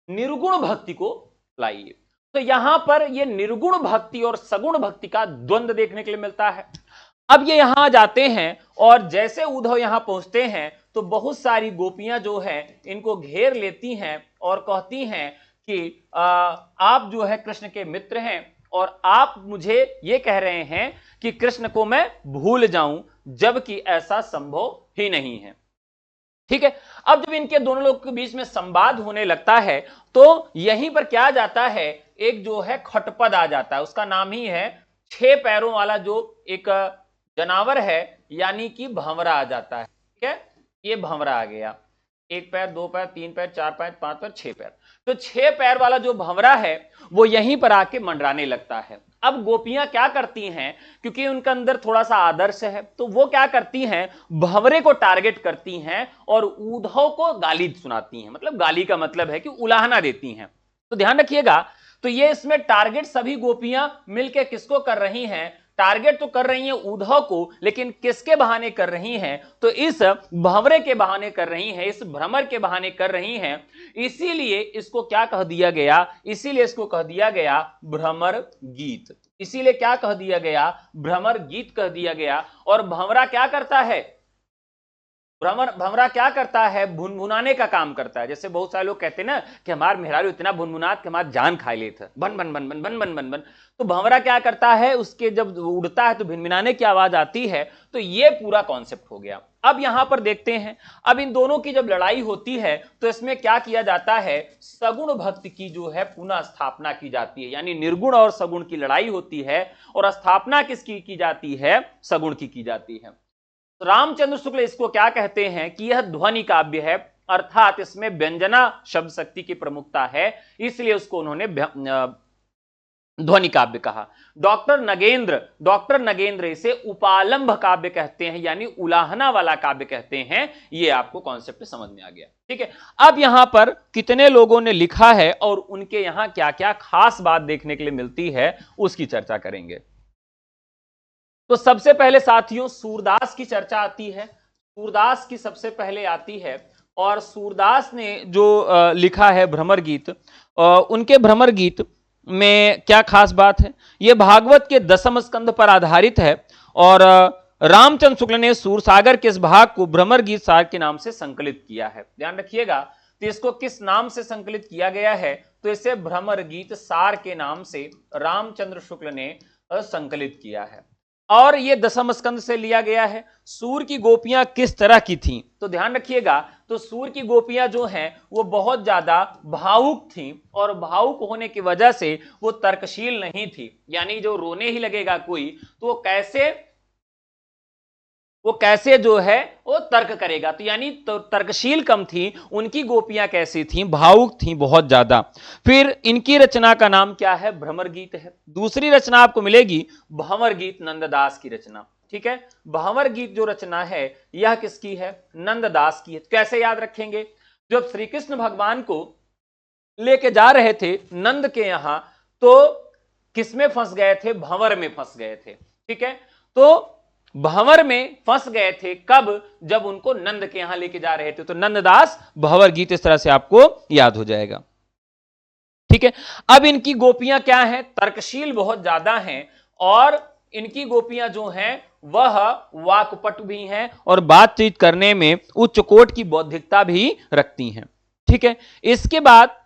निर्गुण भक्ति को लाइए। तो यहां पर ये निर्गुण भक्ति और सगुण भक्ति का द्वंद्व देखने के लिए मिलता है। अब ये यहां जाते हैं और जैसे उद्धव यहां पहुंचते हैं तो बहुत सारी गोपियां जो है इनको घेर लेती हैं और कहती हैं कि आप जो है कृष्ण के मित्र हैं और आप मुझे ये कह रहे हैं कि कृष्ण को मैं भूल जाऊं, जबकि ऐसा संभव ही नहीं है, ठीक है। अब जब इनके दोनों लोगों के बीच में संवाद होने लगता है तो यहीं पर क्या जाता है, एक जो है खटपद आ जाता है, उसका नाम ही है 6 पैरों वाला जो एक जानवर है, यानी कि भंवरा आ जाता है, ठीक है। ये भंवरा आ गया, 1 पैर, 2 पैर, 3 पैर, 4 पैर, 5 पैर, 6 पैर। तो 6 पैर वाला जो भंवरा है वो यहीं पर आके मंडराने लगता है। अब गोपियां क्या करती हैं, क्योंकि उनके अंदर थोड़ा सा आदर्श है, तो वो क्या करती हैं, भंवरे को टारगेट करती हैं और उद्धव को गाली सुनाती हैं, मतलब गाली का मतलब है कि उलाहना देती हैं। तो ध्यान रखिएगा, तो ये इसमें टारगेट सभी गोपियां मिलकर किसको कर रही हैं, टारगेट तो कर रही हैं उद्धव को, लेकिन किसके बहाने कर रही हैं, तो इस भंवरे के बहाने कर रही हैं, इस भ्रमर के बहाने कर रही हैं। इसीलिए इसको क्या कह दिया गया, इसीलिए इसको कह दिया गया भ्रमर गीत, इसीलिए क्या कह दिया गया, भ्रमर गीत कह दिया गया। और भंवरा क्या करता है, भंवरा क्या करता है, भुनभुनाने का काम करता है। जैसे बहुत सारे लोग कहते हैं ना कि हमार मेहरारू इतना भुनभुनात कि हमार जान खा ले था, बन बन बन बन बन बन बन बन। तो भंवरा क्या करता है, उसके जब उड़ता है तो भिनभिनाने की आवाज आती है। तो ये पूरा कॉन्सेप्ट हो गया। अब यहां पर देखते हैं, अब इन दोनों की जब लड़ाई होती है तो इसमें क्या किया जाता है, सगुण भक्ति की जो है पुनः स्थापना की जाती है, यानी निर्गुण और सगुण की लड़ाई होती है और स्थापना किसकी की जाती है, सगुण की जाती है। रामचंद्र शुक्ल इसको क्या कहते हैं कि यह ध्वनि काव्य है, अर्थात इसमें व्यंजना शब्द शक्ति की प्रमुखता है, इसलिए उसको उन्होंने ध्वनि काव्य कहा। डॉक्टर नगेंद्र इसे उपालंभ काव्य कहते हैं, यानी उलाहना वाला काव्य कहते हैं। ये आपको कॉन्सेप्ट समझ में आ गया, ठीक है। अब यहां पर कितने लोगों ने लिखा है और उनके यहां क्या क्या खास बात देखने के लिए मिलती है उसकी चर्चा करेंगे। तो सबसे पहले साथियों सूरदास की चर्चा आती है, सूरदास की सबसे पहले आती है। और सूरदास ने जो लिखा है भ्रमर गीत, उनके भ्रमर गीत में क्या खास बात है, यह भागवत के 10वें स्कंद पर आधारित है और रामचंद्र शुक्ल ने सूरसागर के इस भाग को भ्रमर गीत सार के नाम से संकलित किया है। ध्यान रखिएगा, तो इसको किस नाम से संकलित किया गया है, तो इसे भ्रमर गीत सार के नाम से रामचंद्र शुक्ल ने संकलित किया है। और यह दशम स्कंद से लिया गया है। सूर की गोपियां किस तरह की थीं, तो ध्यान रखिएगा, तो सूर की गोपियां जो हैं वो बहुत ज्यादा भावुक थीं, और भावुक होने की वजह से वो तर्कशील नहीं थी। यानी जो रोने ही लगेगा कोई तो वो कैसे जो है वो तर्क करेगा, तो यानी तो तर्कशील कम थी। उनकी गोपियां कैसी थीं, भावुक थीं बहुत ज्यादा। फिर इनकी रचना का नाम क्या है, भ्रमर गीत है। दूसरी रचना आपको मिलेगी भंवर गीत, नंददास की रचना। ठीक है, भंवर गीत जो रचना है यह किसकी है, नंददास की है। कैसे याद रखेंगे, जब श्री कृष्ण भगवान को लेके जा रहे थे नंद के यहां, तो किसमें फंस गए थे, भंवर में फंस गए थे। ठीक है, तो भंवर में फंस गए थे कब, जब उनको नंद के यहां लेके जा रहे थे। तो नंददास भंवर गीत इस तरह से आपको याद हो जाएगा। ठीक है, अब इनकी गोपियां क्या हैं, तर्कशील बहुत ज्यादा हैं, और इनकी गोपियां जो हैं वह वाकपटु भी हैं और बातचीत करने में उच्च कोटि की बौद्धिकता भी रखती हैं। ठीक है, इसके बाद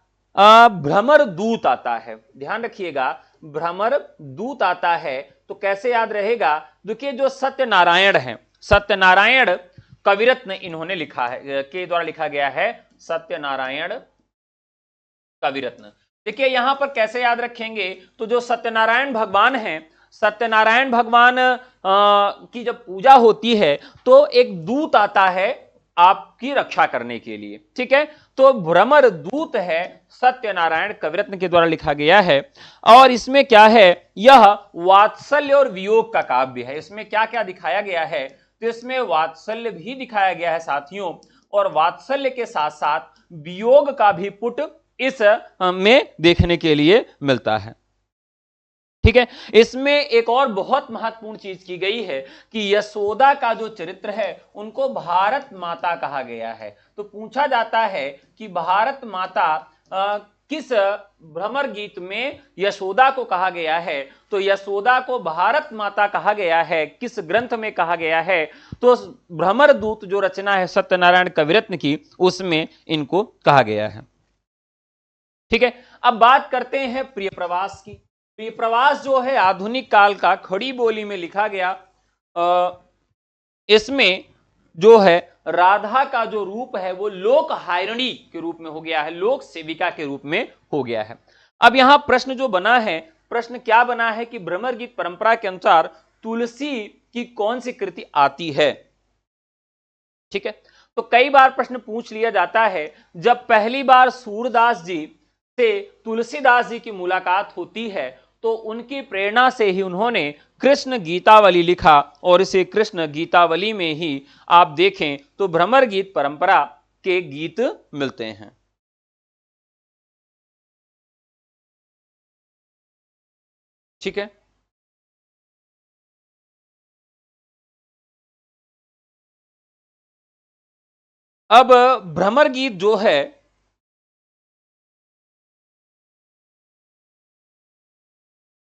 भ्रमर दूत आता है। ध्यान रखिएगा, भ्रमर दूत आता है, तो कैसे याद रहेगा, देखिए जो सत्यनारायण है, सत्यनारायण कविरत्न इन्होंने लिखा है, के द्वारा लिखा गया है, सत्यनारायण कविरत्न। देखिए यहां पर कैसे याद रखेंगे, तो जो सत्यनारायण भगवान हैं, सत्यनारायण भगवान की जब पूजा होती है तो एक दूत आता है आपकी रक्षा करने के लिए। ठीक है, तो भ्रमर दूत है, सत्यनारायण कविरत्न के द्वारा लिखा गया है। और इसमें क्या है, यह वात्सल्य और वियोग का काव्य है। इसमें क्या क्या दिखाया गया है, तो इसमें वात्सल्य भी दिखाया गया है साथियों, और वात्सल्य के साथ साथ वियोग का भी पुट इस में देखने के लिए मिलता है। ठीक है, इसमें एक और बहुत महत्वपूर्ण चीज की गई है कि यशोदा का जो चरित्र है उनको भारत माता कहा गया है। तो पूछा जाता है कि भारत माता किस भ्रमर गीत में यशोदा को कहा गया है, तो यशोदा को भारत माता कहा गया है, किस ग्रंथ में कहा गया है, तो भ्रमर दूत जो रचना है सत्यनारायण कविरत्न की, उसमें इनको कहा गया है। ठीक है, अब बात करते हैं प्रिय प्रवास की। प्रिय प्रवास जो है आधुनिक काल का खड़ी बोली में लिखा गया। इसमें जो है राधा का जो रूप है वो लोक हायरणी के रूप में हो गया है, लोक सेविका के रूप में हो गया है। अब यहां प्रश्न जो बना है, प्रश्न क्या बना है कि भ्रमर गीत परंपरा के अनुसार तुलसी की कौन सी कृति आती है। ठीक है, तो कई बार प्रश्न पूछ लिया जाता है, जब पहली बार सूरदास जी से तुलसीदास जी की मुलाकात होती है तो उनकी प्रेरणा से ही उन्होंने कृष्ण गीतावली लिखा, और इसे कृष्ण गीतावली में ही आप देखें तो भ्रमर गीत परंपरा के गीत मिलते हैं। ठीक है, अब भ्रमर गीत जो है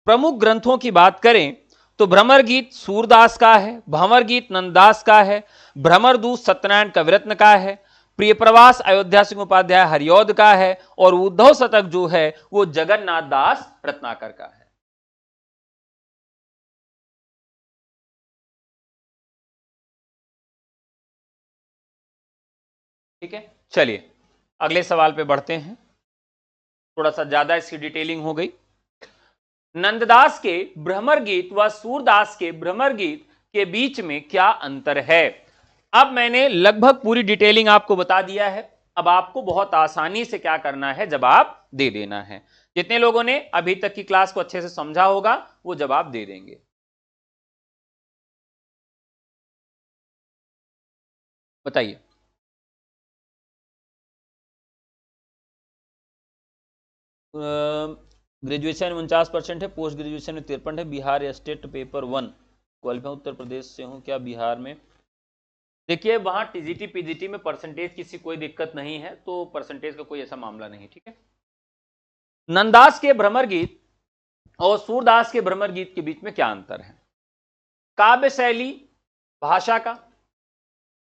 प्रमुख ग्रंथों की बात करें तो भ्रमर गीत सूरदास का है, भंवर गीत नंददास का है, भ्रमर दूत सत्यनारायण कविरत्न का है, प्रिय प्रवास अयोध्या सिंह उपाध्याय हरिऔध का है, और उद्धव शतक जो है वो जगन्नाथ दास रत्नाकर का है। ठीक है, चलिए अगले सवाल पे बढ़ते हैं। थोड़ा सा ज्यादा इसकी डिटेलिंग हो गई। नंददास के भ्रमर गीत व सूरदास के भ्रमर गीत के बीच में क्या अंतर है। अब मैंने लगभग पूरी डिटेलिंग आपको बता दिया है। अब आपको बहुत आसानी से क्या करना है, जवाब दे देना है। जितने लोगों ने अभी तक की क्लास को अच्छे से समझा होगा वो जवाब दे देंगे। बताइए। ग्रेजुएशन 49% है, पोस्ट ग्रेजुएशन में 53 है। Bihar state paper 1 qualify Uttar Pradesh से हूं, क्या बिहार में। देखिए वहां टीजीटी पीजीटी में परसेंटेज किसी कोई दिक्कत नहीं है, तो परसेंटेज का कोई ऐसा मामला नहीं। ठीक है, नंदास के भ्रमर गीत और सूरदास के भ्रमर गीत के बीच में क्या अंतर है। काव्य शैली भाषा का,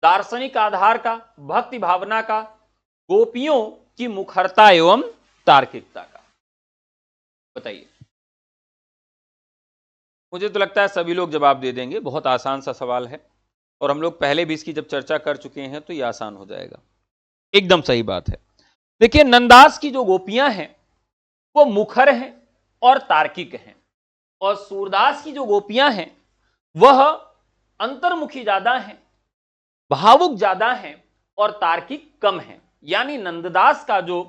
दार्शनिक आधार का, भक्ति भावना का, गोपियों की मुखरता एवं तार्किकता का? बताइए। मुझे तो लगता है सभी लोग जवाब दे देंगे, बहुत आसान सा सवाल है और हम लोग पहले भी इसकी जब चर्चा कर चुके हैं तो ये आसान हो जाएगा। एकदम सही बात है। देखिए, नंददास की जो गोपियां हैं वो मुखर हैं और तार्किक हैं, और सूरदास की जो गोपियां हैं वह अंतर्मुखी ज्यादा हैं, भावुक ज्यादा हैं और तार्किक कम है। यानी नंददास का जो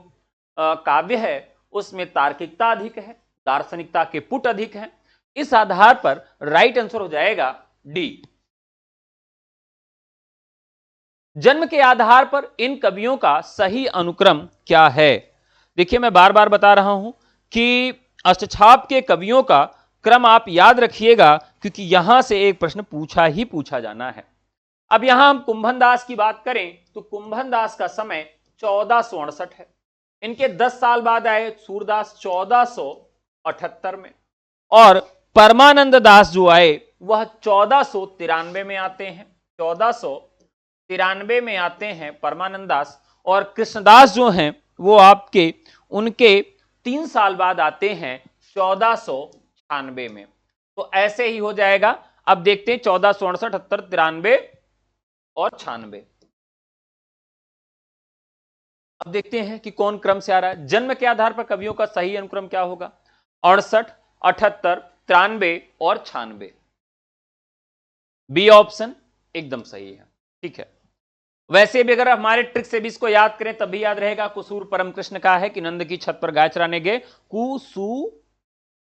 काव्य है उसमें तार्किकता अधिक है, दार्शनिकता के पुट अधिक हैं। इस आधार पर राइट आंसर हो जाएगा डी। जन्म के आधार पर इन कवियों का सही अनुक्रम क्या है? देखिए, मैं बार बार बता रहा हूं कि अष्टछाप के कवियों का क्रम आप याद रखिएगा, क्योंकि यहां से एक प्रश्न पूछा जाना है। अब यहां हम कुंभन दास की बात करें तो कुंभन दास का समय 1468 है। इनके 10 साल बाद आए सूरदास 1478 में, और परमानंद दास जो आए वह 1493 में आते हैं। 1493 में आते हैं परमानंद दास, और कृष्णदास जो हैं वो आपके उनके 3 साल बाद आते हैं 1496 में। तो ऐसे ही हो जाएगा। अब देखते हैं 1468, 78, 93 और 96। अब देखते हैं कि कौन क्रम से आ रहा है। जन्म के आधार पर कवियों का सही अनुक्रम क्या होगा? 68, 78, 93 और 96। बी ऑप्शन एकदम सही है। ठीक है। वैसे भी अगर हमारे ट्रिक से भी इसको याद करें तब भी याद रहेगा। कुसूर परम कृष्ण का है कि नंद की छत पर गाय चराने गए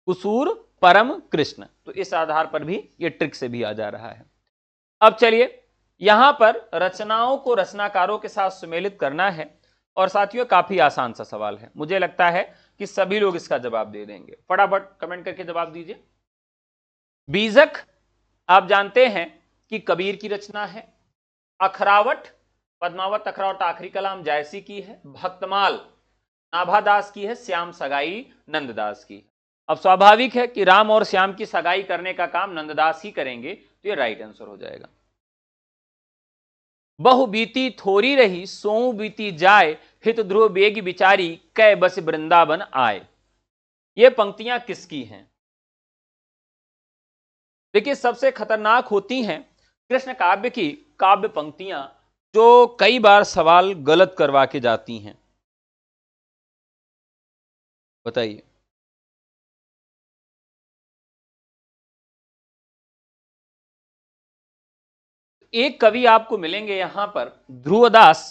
कुसूर परम कृष्ण, तो इस आधार पर भी ये ट्रिक से भी आ जा रहा है। अब चलिए, यहां पर रचनाओं को रचनाकारों के साथ सुमेलित करना है, और साथियों काफी आसान सा सवाल है। मुझे लगता है कि सभी लोग इसका जवाब दे देंगे। फटाफट कमेंट करके जवाब दीजिए। बीजक आप जानते हैं कि कबीर की रचना है। अखरावट, पद्मावत अखरावट आखिरी कलाम जायसी की है। भक्तमाल नाभादास की है। श्याम सगाई नंददास की। अब स्वाभाविक है कि राम और श्याम की सगाई करने का काम नंददास ही करेंगे, तो ये राइट आंसर हो जाएगा। बहु बीती थोरी रही सोऊ बीती जाए, हित ध्रुव बेग बिचारी कै बस वृंदावन आए। ये पंक्तियां किसकी हैं? देखिए, सबसे खतरनाक होती हैं कृष्ण काव्य की काव्य पंक्तियां, जो कई बार सवाल गलत करवा के जाती हैं। बताइए। एक कवि आपको मिलेंगे यहां पर, ध्रुवदास,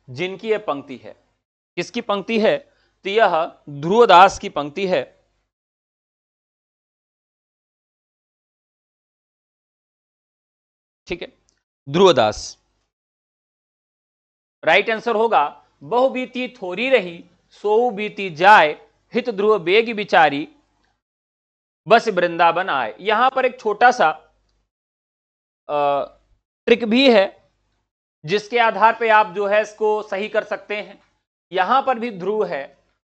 जिनकी यह पंक्ति है। किसकी पंक्ति है? तो यह ध्रुवदास की पंक्ति है। ठीक है, ध्रुवदास राइट आंसर होगा। बहु बीती थोरी रही सोऊ बीती जाए, हित ध्रुव बेग बिचारी बस वृंदावन आए। यहां पर एक छोटा सा ट्रिक भी है जिसके आधार पे आप जो है इसको सही कर सकते हैं। यहां पर भी ध्रुव है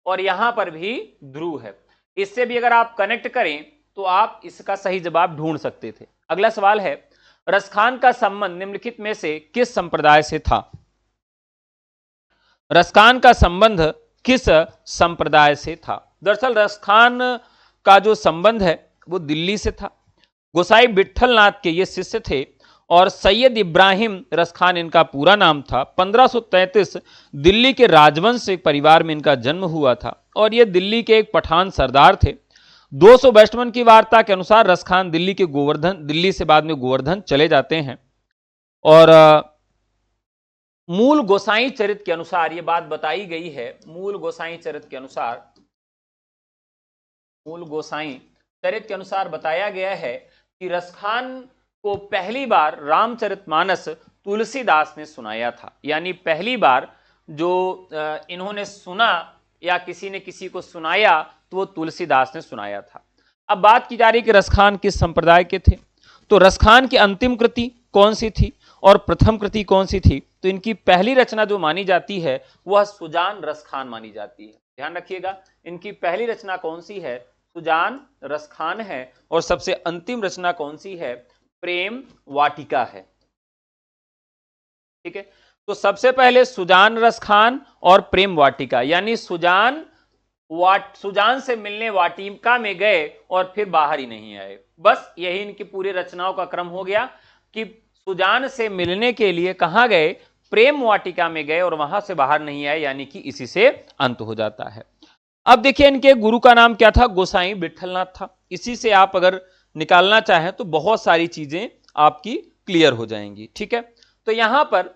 और यहां पर भी ध्रुव है। इससे भी अगर आप कनेक्ट करें तो आप इसका सही जवाब ढूंढ सकते थे। अगला सवाल है, रसखान का संबंध निम्नलिखित में से किस संप्रदाय से था? रसखान का संबंध किस संप्रदाय से था? दरअसल रसखान का जो संबंध है वो दिल्ली से था। गोसाई विट्ठलनाथ के ये शिष्य थे, और सैयद इब्राहिम रसखान इनका पूरा नाम था। 1533 दिल्ली के राजवंश परिवार में इनका जन्म हुआ था, और ये दिल्ली के एक पठान सरदार थे। 252 की वार्ता के अनुसार रसखान दिल्ली से बाद में गोवर्धन चले जाते हैं, और मूल गोसाई चरित के अनुसार यह बात बताई गई है। मूल गोसाई चरित के अनुसार बताया गया है कि रसखान को पहली बार रामचरितमानस तुलसीदास ने सुनाया था। यानी पहली बार जो इन्होंने सुना या किसी ने किसी को सुनाया तो वो तुलसीदास ने सुनाया था। अब बात की जा रही कि रसखान किस संप्रदाय के थे। तो रसखान की अंतिम कृति कौन सी थी और प्रथम कृति कौन सी थी? तो इनकी पहली रचना जो मानी जाती है वह सुजान रसखान मानी जाती है। ध्यान रखिएगा, इनकी पहली रचना कौन सी है? सुजान रसखान है। और सबसे अंतिम रचना कौन सी है? प्रेम वाटिका है। ठीक है, तो सबसे पहले सुजान रस खान और प्रेम वाटिका, यानी सुजान से मिलने वाटिका में गए और फिर बाहर ही नहीं आए। बस यही इनकी पूरी रचनाओं का क्रम हो गया कि सुजान से मिलने के लिए कहां गए, प्रेम वाटिका में गए और वहां से बाहर नहीं आए, यानी कि इसी से अंत हो जाता है। अब देखिए इनके गुरु का नाम क्या था, गोसाई विठलनाथ था। इसी से आप अगर निकालना चाहें तो बहुत सारी चीजें आपकी क्लियर हो जाएंगी। ठीक है, तो यहां पर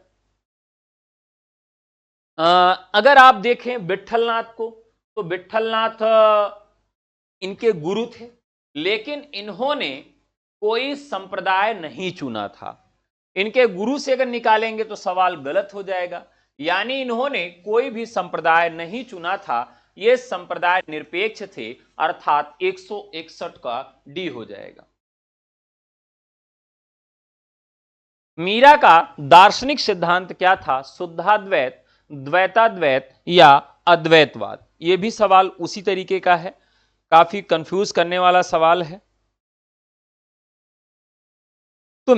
अगर आप देखें विठलनाथ को, तो विठलनाथ इनके गुरु थे, लेकिन इन्होंने कोई संप्रदाय नहीं चुना था। इनके गुरु से अगर निकालेंगे तो सवाल गलत हो जाएगा, यानी इन्होंने कोई भी संप्रदाय नहीं चुना था, ये संप्रदाय निरपेक्ष थे, अर्थात 161 का डी हो जाएगा। मीरा का दार्शनिक सिद्धांत क्या था, शुद्धाद्वैत, द्वैताद्वैत या अद्वैतवाद? यह भी सवाल उसी तरीके का है, काफी कंफ्यूज करने वाला सवाल है। तो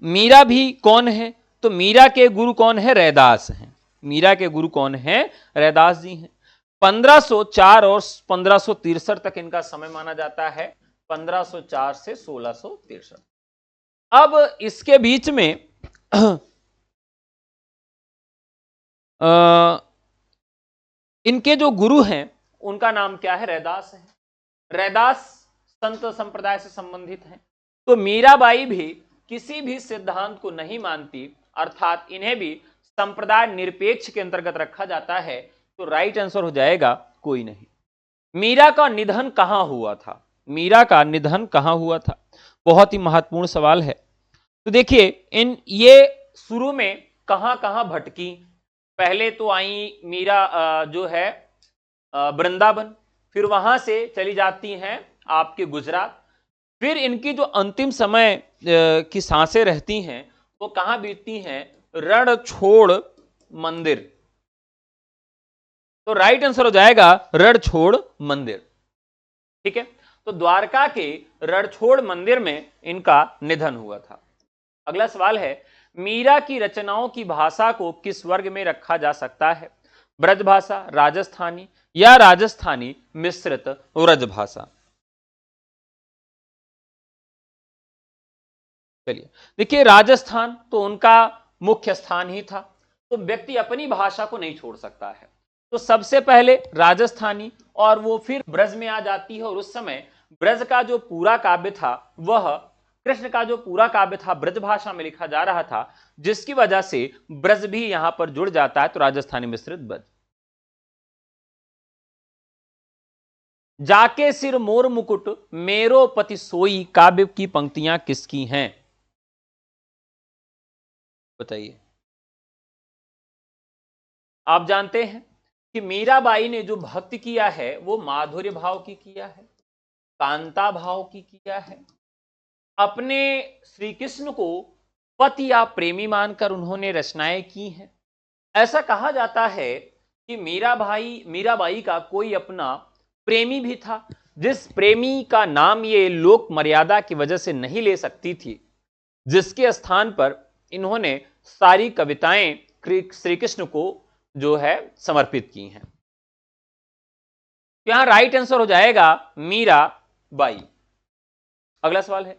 मीरा भी कौन है, तो मीरा के गुरु कौन है, रैदास हैं। मीरा के गुरु कौन है, रैदास जी हैं। 1504 और 1563 तक इनका समय माना जाता है, 1504 से 1663। अब इसके बीच में इनके जो गुरु हैं उनका नाम क्या है, रैदास है। रैदास संत संप्रदाय से संबंधित हैं। तो मीराबाई भी किसी भी सिद्धांत को नहीं मानती, अर्थात इन्हें भी संप्रदाय निरपेक्ष के अंतर्गत रखा जाता है। तो राइट आंसर हो जाएगा कोई नहीं। मीरा का निधन कहां हुआ था, मीरा का निधन कहां हुआ था, बहुत ही महत्वपूर्ण सवाल है। तो देखिए ये शुरू में कहां कहां भटकी। पहले तो आई मीरा जो है वृंदावन, फिर वहां से चली जाती हैं आपके गुजरात, फिर इनकी जो अंतिम समय की सांसें रहती हैं वो कहां बीतती हैं, रणछोड़ मंदिर। तो राइट आंसर हो जाएगा रणछोड़ मंदिर। ठीक है, तो द्वारका के रणछोड़ मंदिर में इनका निधन हुआ था। अगला सवाल है, मीरा की रचनाओं की भाषा को किस वर्ग में रखा जा सकता है, ब्रजभाषा, राजस्थानी या राजस्थानी मिश्रित ब्रजभाषा? चलिए देखिए, राजस्थान तो उनका मुख्य स्थान ही था, तो व्यक्ति अपनी भाषा को नहीं छोड़ सकता है। तो सबसे पहले राजस्थानी, और वो फिर ब्रज में आ जाती है, और उस समय ब्रज का जो पूरा काव्य था, वह कृष्ण का जो पूरा काव्य था ब्रज भाषा में लिखा जा रहा था, जिसकी वजह से ब्रज भी यहां पर जुड़ जाता है। तो राजस्थानी मिश्रित ब्रज। जाके सिर मोर मुकुट मेरो पति सोई काव्य की पंक्तियां किसकी हैं, बताइए। आप जानते हैं कि मीराबाई ने जो भक्ति किया है वो माधुर्य भाव की किया है, कांता भाव की किया है। अपने श्री कृष्ण को पति या प्रेमी मानकर उन्होंने रचनाएं की हैं। ऐसा कहा जाता है कि मीराबाई का कोई अपना प्रेमी भी था, जिस प्रेमी का नाम ये लोक मर्यादा की वजह से नहीं ले सकती थी, जिसके स्थान पर इन्होंने सारी कविताएं श्री कृष्ण को जो है समर्पित की हैं। यहां राइट आंसर हो जाएगा मीराबाई। अगला सवाल है,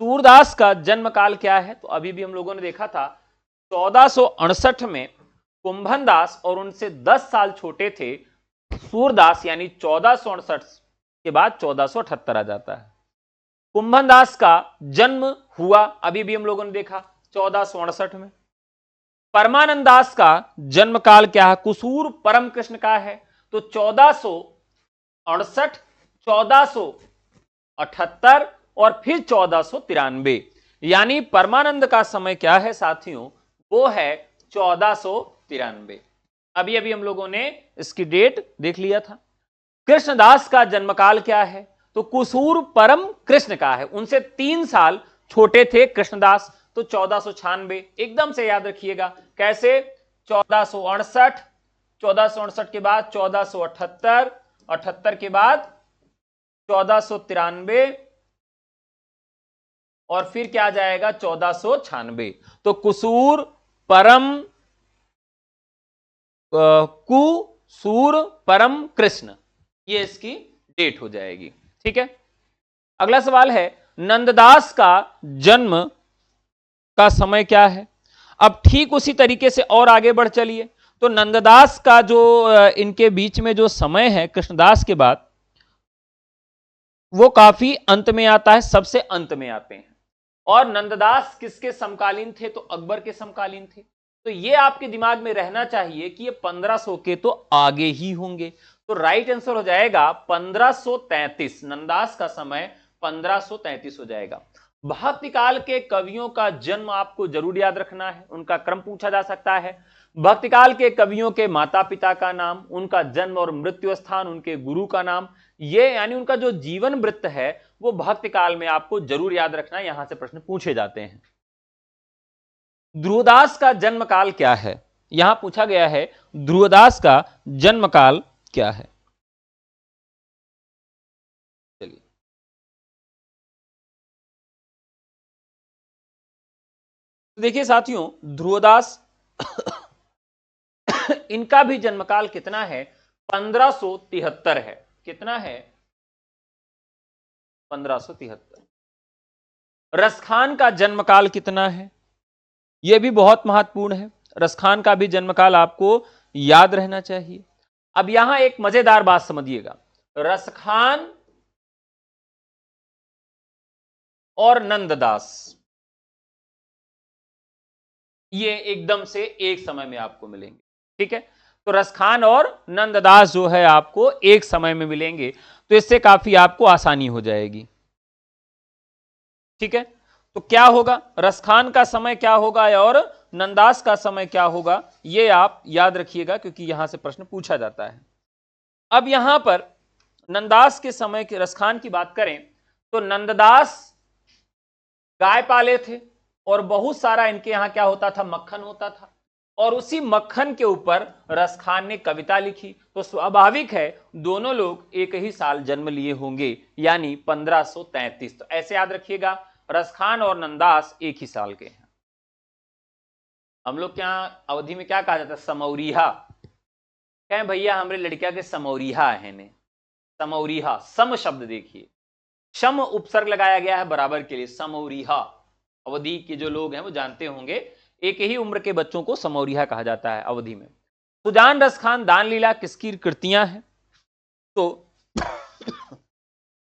सूरदास का जन्म काल क्या है? तो अभी भी हम लोगों ने देखा था 1468 में कुंभन दास और उनसे 10 साल छोटे थे सूरदास, यानी 1468 के बाद 1478 आ जाता है। कुंभन दास का जन्म हुआ, अभी भी हम लोगों ने देखा, 1468 में। परमानंद दास का जन्म काल क्या है? कुसूर परम कृष्ण का है, तो 1468, 1478 और फिर 1493, यानी परमानंद का समय क्या है साथियों, वो है 1493। अभी अभी हम लोगों ने इसकी डेट देख लिया था। कृष्णदास का जन्मकाल क्या है? तो कुसूर परम कृष्ण का है, उनसे 3 साल छोटे थे कृष्णदास, तो 1496। एकदम से याद रखिएगा कैसे, 1468, 1468 के बाद 1478, 78 के बाद 1493 और फिर क्या आ जाएगा 1496। तो कुसूर परम कु सूर परम कृष्ण, ये इसकी डेट हो जाएगी। ठीक है, अगला सवाल है नंददास का जन्म का समय क्या है। अब ठीक उसी तरीके से और आगे बढ़ चलिए, तो नंददास का जो इनके बीच में जो समय है कृष्णदास के बाद, वो काफी अंत में आता है, सबसे अंत में आते हैं। और नंददास किसके समकालीन थे, तो अकबर के समकालीन थे। तो ये आपके दिमाग में रहना चाहिए कि ये 1500 के तो आगे ही होंगे। तो राइट आंसर हो जाएगा 1533, नंददास का समय 1533 हो जाएगा। भक्ति काल के कवियों का जन्म आपको जरूर याद रखना है, उनका क्रम पूछा जा सकता है। भक्ति काल के कवियों के माता पिता का नाम, उनका जन्म और मृत्यु स्थान, उनके गुरु का नाम, ये यानी उनका जो जीवन वृत्त है वो भक्ति काल में आपको जरूर याद रखना है, यहां से प्रश्न पूछे जाते हैं। ध्रुवदास का जन्म काल क्या है, यहां पूछा गया है ध्रुवदास का जन्म काल क्या है। चलिए देखिए साथियों, ध्रुवदास इनका भी जन्मकाल कितना है, 1573 है। कितना है, 1573। रसखान का जन्मकाल कितना है, यह भी बहुत महत्वपूर्ण है। रसखान का भी जन्मकाल आपको याद रहना चाहिए। अब यहां एक मजेदार बात समझिएगा, रसखान और नंददास ये एकदम से एक समय में आपको मिलेंगे। ठीक है, तो रसखान और नंददास जो है आपको एक समय में मिलेंगे, तो इससे काफी आपको आसानी हो जाएगी। ठीक है, तो क्या होगा, रसखान का समय क्या होगा और नंददास का समय क्या होगा, यह आप याद रखिएगा क्योंकि यहां से प्रश्न पूछा जाता है। अब यहां पर नंददास के समय के रसखान की बात करें तो नंददास गाय पाले थे और बहुत सारा इनके यहां क्या होता था, मक्खन होता था, और उसी मक्खन के ऊपर रसखान ने कविता लिखी। तो स्वाभाविक है दोनों लोग एक ही साल जन्म लिए होंगे, यानी 1533। तो ऐसे याद रखिएगा, रसखान और नंददास एक ही साल के हैं। हम लोग क्या अवधि में क्या कहा जाता है, समौरिहा। कहें भैया हमारे लड़किया के समौरिहा है ने, समौरिहा, सम शब्द देखिए, शम उपसर्ग लगाया गया है बराबर के लिए, समौरिहा। अवधि के जो लोग हैं वो जानते होंगे, एक ही उम्र के बच्चों को समौरिहा कहा जाता है अवधि में। सुजान रसखान दान लीला किसकी कृतियां हैं, तो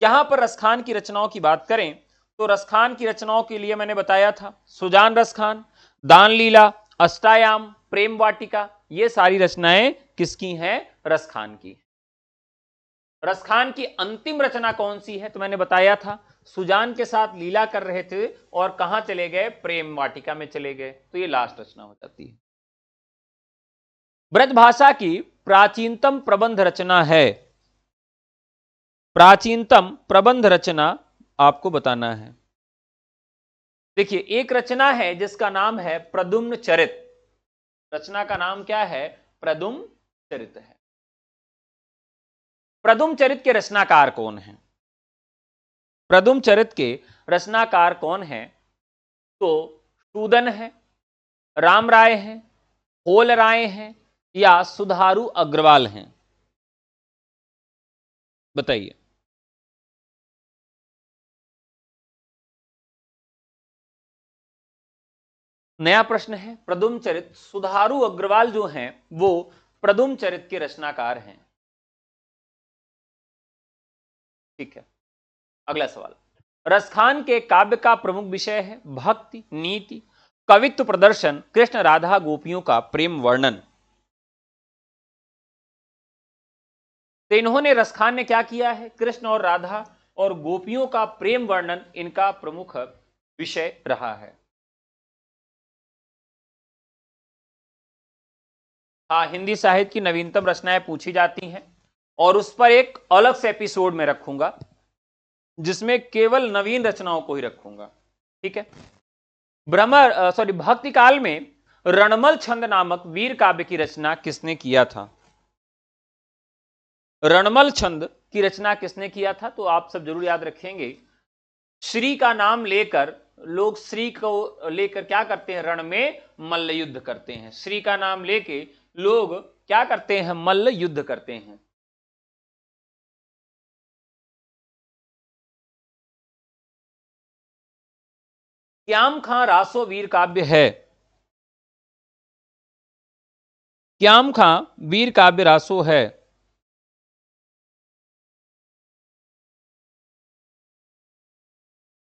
यहां पर रसखान की रचनाओं की बात करें तो रसखान की रचनाओं के लिए मैंने बताया था सुजान रसखान, दान लीला, अष्टायाम, प्रेम वाटिका, ये सारी रचनाएं किसकी हैं, रसखान की। रसखान की अंतिम रचना कौन सी है, तो मैंने बताया था सुजान के साथ लीला कर रहे थे और कहां चले गए, प्रेम वाटिका में चले गए, तो ये लास्ट रचना हो जाती है। ब्रजभाषा की प्राचीनतम प्रबंध रचना है, प्राचीनतम प्रबंध रचना आपको बताना है। देखिए एक रचना है जिसका नाम है प्रद्युम्न चरित, रचना का नाम क्या है, प्रद्युम्न चरित है। प्रद्युम्न चरित के रचनाकार कौन है, प्रद्युम्न चरित के रचनाकार कौन है, तो सूदन है, राम राय हैं, होल राय हैं, या सुधारू अग्रवाल हैं, बताइए। नया प्रश्न है, प्रद्युम्न चरित, सुधारू अग्रवाल जो हैं वो प्रद्युम्न चरित के रचनाकार हैं। ठीक है, अगला सवाल, रसखान के काव्य का प्रमुख विषय है भक्ति, नीति, कवित्व प्रदर्शन, कृष्ण राधा गोपियों का प्रेम वर्णन। तो इन्होंने, रसखान ने क्या किया है, कृष्ण और राधा और गोपियों का प्रेम वर्णन इनका प्रमुख विषय रहा है। हाँ, हिंदी साहित्य की नवीनतम रचनाएं पूछी जाती हैं और उस पर एक अलग से एपिसोड में रखूंगा जिसमें केवल नवीन रचनाओं को ही रखूंगा। ठीक है, भक्ति काल में रणमल छंद नामक वीर काव्य की रचना किसने किया था, रणमल छंद की रचना किसने किया था, तो आप सब जरूर याद रखेंगे, श्री का नाम लेकर लोग श्री को लेकर क्या करते हैं, रण में मल्ल युद्ध करते हैं। श्री का नाम लेके लोग क्या करते हैं, मल्ल युद्ध करते हैं। क्याम खां रासो वीर काव्य है। क्याम खां वीर काव्य रासो है।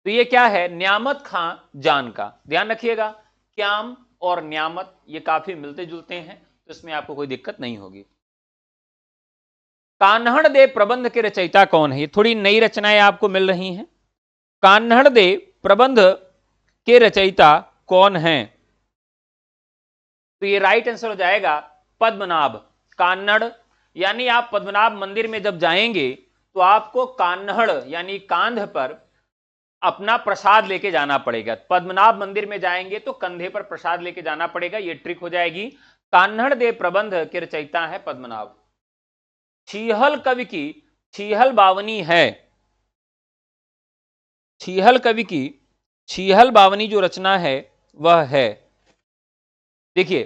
तो ये क्या है, न्यामत खां जान का। ध्यान रखिएगा, क्याम और न्यामत ये काफी मिलते जुलते हैं, तो इसमें आपको कोई दिक्कत नहीं होगी। कान्हड़ दे प्रबंध के रचयिता कौन है? ये थोड़ी नई रचनाएं आपको मिल रही हैं। कान्हड़ दे प्रबंध के रचयिता कौन हैं? तो ये राइट आंसर हो जाएगा पद्मनाभ। कान्हड़ यानी आप पद्मनाभ मंदिर में जब जाएंगे तो आपको कान्हड़ यानी कांध पर अपना प्रसाद लेके जाना पड़ेगा। पद्मनाभ मंदिर में जाएंगे तो कंधे पर प्रसाद लेके जाना पड़ेगा, ये ट्रिक हो जाएगी। कान्हड़ दे प्रबंध के रचयिता है पद्मनाभ। छीहल कवि की छीहल बावनी है। छीहल कवि की छीहल बावनी जो रचना है वह है, देखिए,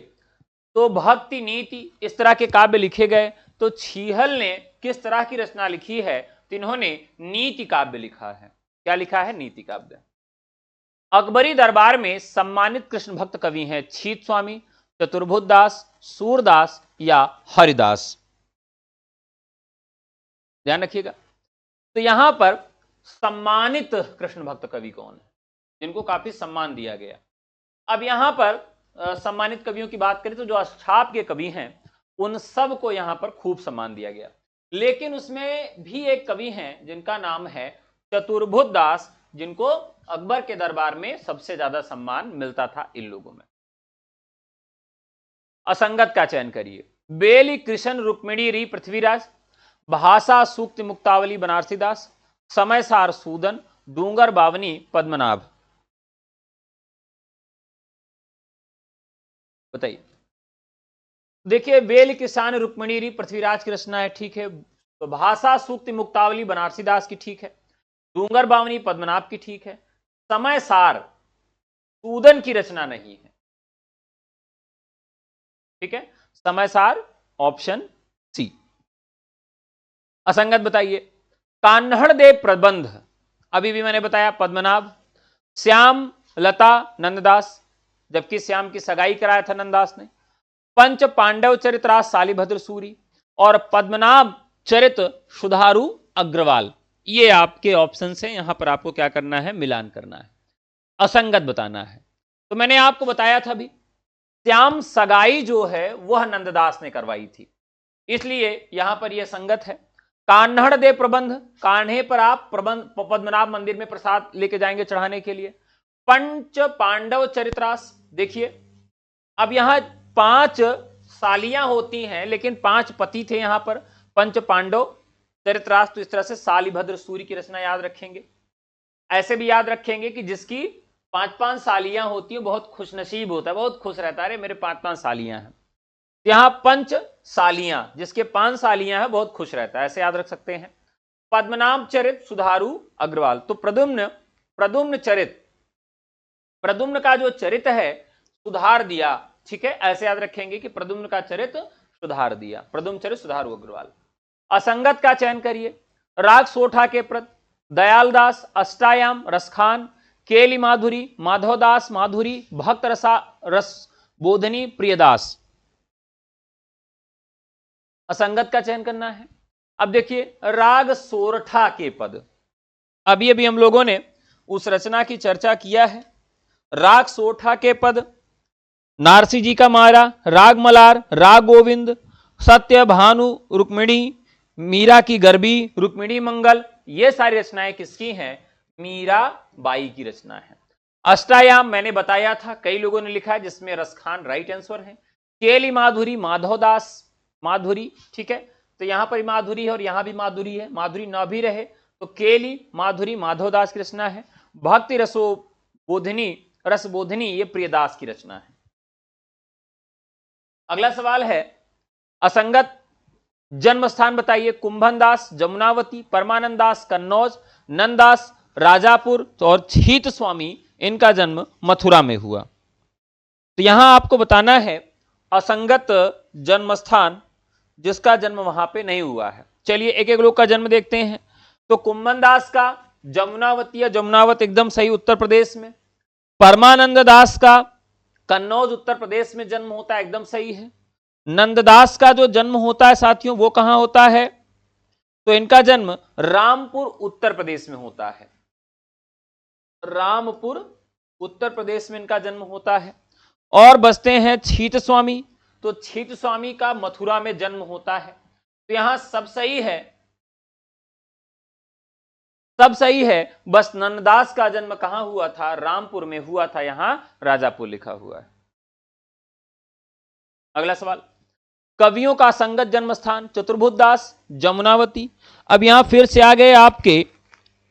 तो भक्ति नीति इस तरह के काव्य लिखे गए। तो छीहल ने किस तरह की रचना लिखी है? तो इन्होंने नीति काव्य लिखा है। क्या लिखा है? नीति काव्य। अकबरी दरबार में सम्मानित कृष्ण भक्त कवि हैं छीत स्वामी, चतुर्भुज दास, सूरदास या हरिदास। ध्यान रखिएगा, तो यहां पर सम्मानित कृष्ण भक्त कवि कौन है, जिनको काफी सम्मान दिया गया। अब यहां पर सम्मानित कवियों की बात करें तो जो अष्टाप के कवि हैं उन सब को यहां पर खूब सम्मान दिया गया, लेकिन उसमें भी एक कवि हैं जिनका नाम है चतुर्भुज दास, जिनको अकबर के दरबार में सबसे ज्यादा सम्मान मिलता था इन लोगों में। असंगत का चयन करिए। बेली कृष्ण रुक्मिणी री पृथ्वीराज, भाषा सूक्त मुक्तावली बनारसी दास, समय सार सूदन, डूंगर बावनी पद्मनाभ। बताइए। देखिए, बेल किसान रुक्मिणी री पृथ्वीराज की रचना है, ठीक है। तो भाषा सूक्त मुक्तावली बनारसी दास की, ठीक है। डूंगर बावनी पद्मनाभ की, ठीक है। समय सार सूदन की रचना नहीं है, ठीक है। समय सार ऑप्शन सी। असंगत बताइए। कान्हड़ दे प्रबंध, अभी भी मैंने बताया पद्मनाभ। श्याम लता नंददास, जबकि श्याम की सगाई कराया था नंददास ने। पंच पांडव चरित्राज सालिभद्र सूरी, और पद्मनाभ चरित सुधारू अग्रवाल। ये आपके ऑप्शन हैं, यहां पर आपको क्या करना है, मिलान करना है, असंगत बताना है। तो मैंने आपको बताया था भी, श्याम सगाई जो है वह नंददास ने करवाई थी, इसलिए यहां पर यह संगत है। कान्हड़ दे प्रबंध, कान्हे पर आप प्रबंध पद्मनाभ मंदिर में प्रसाद लेके जाएंगे चढ़ाने के लिए। पंच पांडव चरित्रास, देखिए अब यहां 5 सालियां होती हैं लेकिन 5 पति थे यहां पर। पंच पांडव चरित्रास, तो इस तरह से सालिभद्र सूर्य की रचना याद रखेंगे। ऐसे भी याद रखेंगे कि जिसकी 5-5 सालियां होती हैं बहुत खुशनसीब होता है, बहुत खुश रहता है, अरे मेरे 5-5 सालियां हैं। यहां पंच सालियां, जिसके 5 सालियां हैं बहुत खुश रहता है, ऐसे याद रख सकते हैं। पद्मनाभ चरित सुधारू अग्रवाल, तो प्रद्युम्न चरित, प्रद्युम्न का जो चरित है सुधार दिया, ठीक है, ऐसे याद रखेंगे कि प्रद्युम्न का चरित सुधार दिया, प्रद्युम्न चरित सुधारू अग्रवाल। असंगत का चयन करिए। राग सोठा के प्रत, दयालदास, अष्टायाम, रसखान, केली माधुरी, माधवदास माधुरी, भक्त रस बोधनी, प्रियदास। असंगत का चयन करना है। अब देखिए, राग सोरठा के पद, अभी अभी हम लोगों ने उस रचना की चर्चा किया है। राग सोरठा के पद, नारसी जी का मारा, राग मलार, राग गोविंद, सत्य भानु रुक्मिणी, मीरा की गरबी, रुक्मिणी मंगल, ये सारी रचनाएं किसकी हैं? मीरा बाई की रचना है। अष्टायाम मैंने बताया था, कई लोगों ने लिखा है, जिसमें रसखान राइट आंसर है। केली माधुरी, माधवदास माधुरी, ठीक है, तो यहां पर माधुरी है और यहां भी माधुरी है, माधुरी न भी रहे तो केली माधुरी माधवदास की रचना है। भक्ति रसोबोधिनी, रसबोधिनी, ये प्रियदास की रचना है। अगला सवाल है, असंगत जन्म स्थान बताइए। कुंभन दास जमुनावती, परमानंद दास कन्नौज, नंददास राजापुर, तो और छीत स्वामी इनका जन्म मथुरा में हुआ। तो यहां आपको बताना है असंगत जन्म स्थान जिसका जन्म वहां पे नहीं हुआ है। चलिए एक एक लोग का जन्म देखते हैं। तो कुम्मन दास का जमुनावती या जमुनावत एकदम सही, उत्तर प्रदेश में। परमानंद दास का कन्नौज उत्तर प्रदेश में जन्म होता है, एकदम सही है। नंददास का जो जन्म होता है साथियों वो कहां होता है? तो इनका जन्म रामपुर उत्तर प्रदेश में होता है। रामपुर उत्तर प्रदेश में इनका जन्म होता है। और बचते हैं छीत स्वामी। तो छीत स्वामी का मथुरा में जन्म होता है। तो यहां सब सही है, सब सही है, बस नंददास का जन्म कहां हुआ था? रामपुर में हुआ था, यहां राजापुर लिखा हुआ है। अगला सवाल, कवियों का संगत जन्म स्थान चतुर्भुज दास जमुनावती। अब यहां फिर से आ गए आपके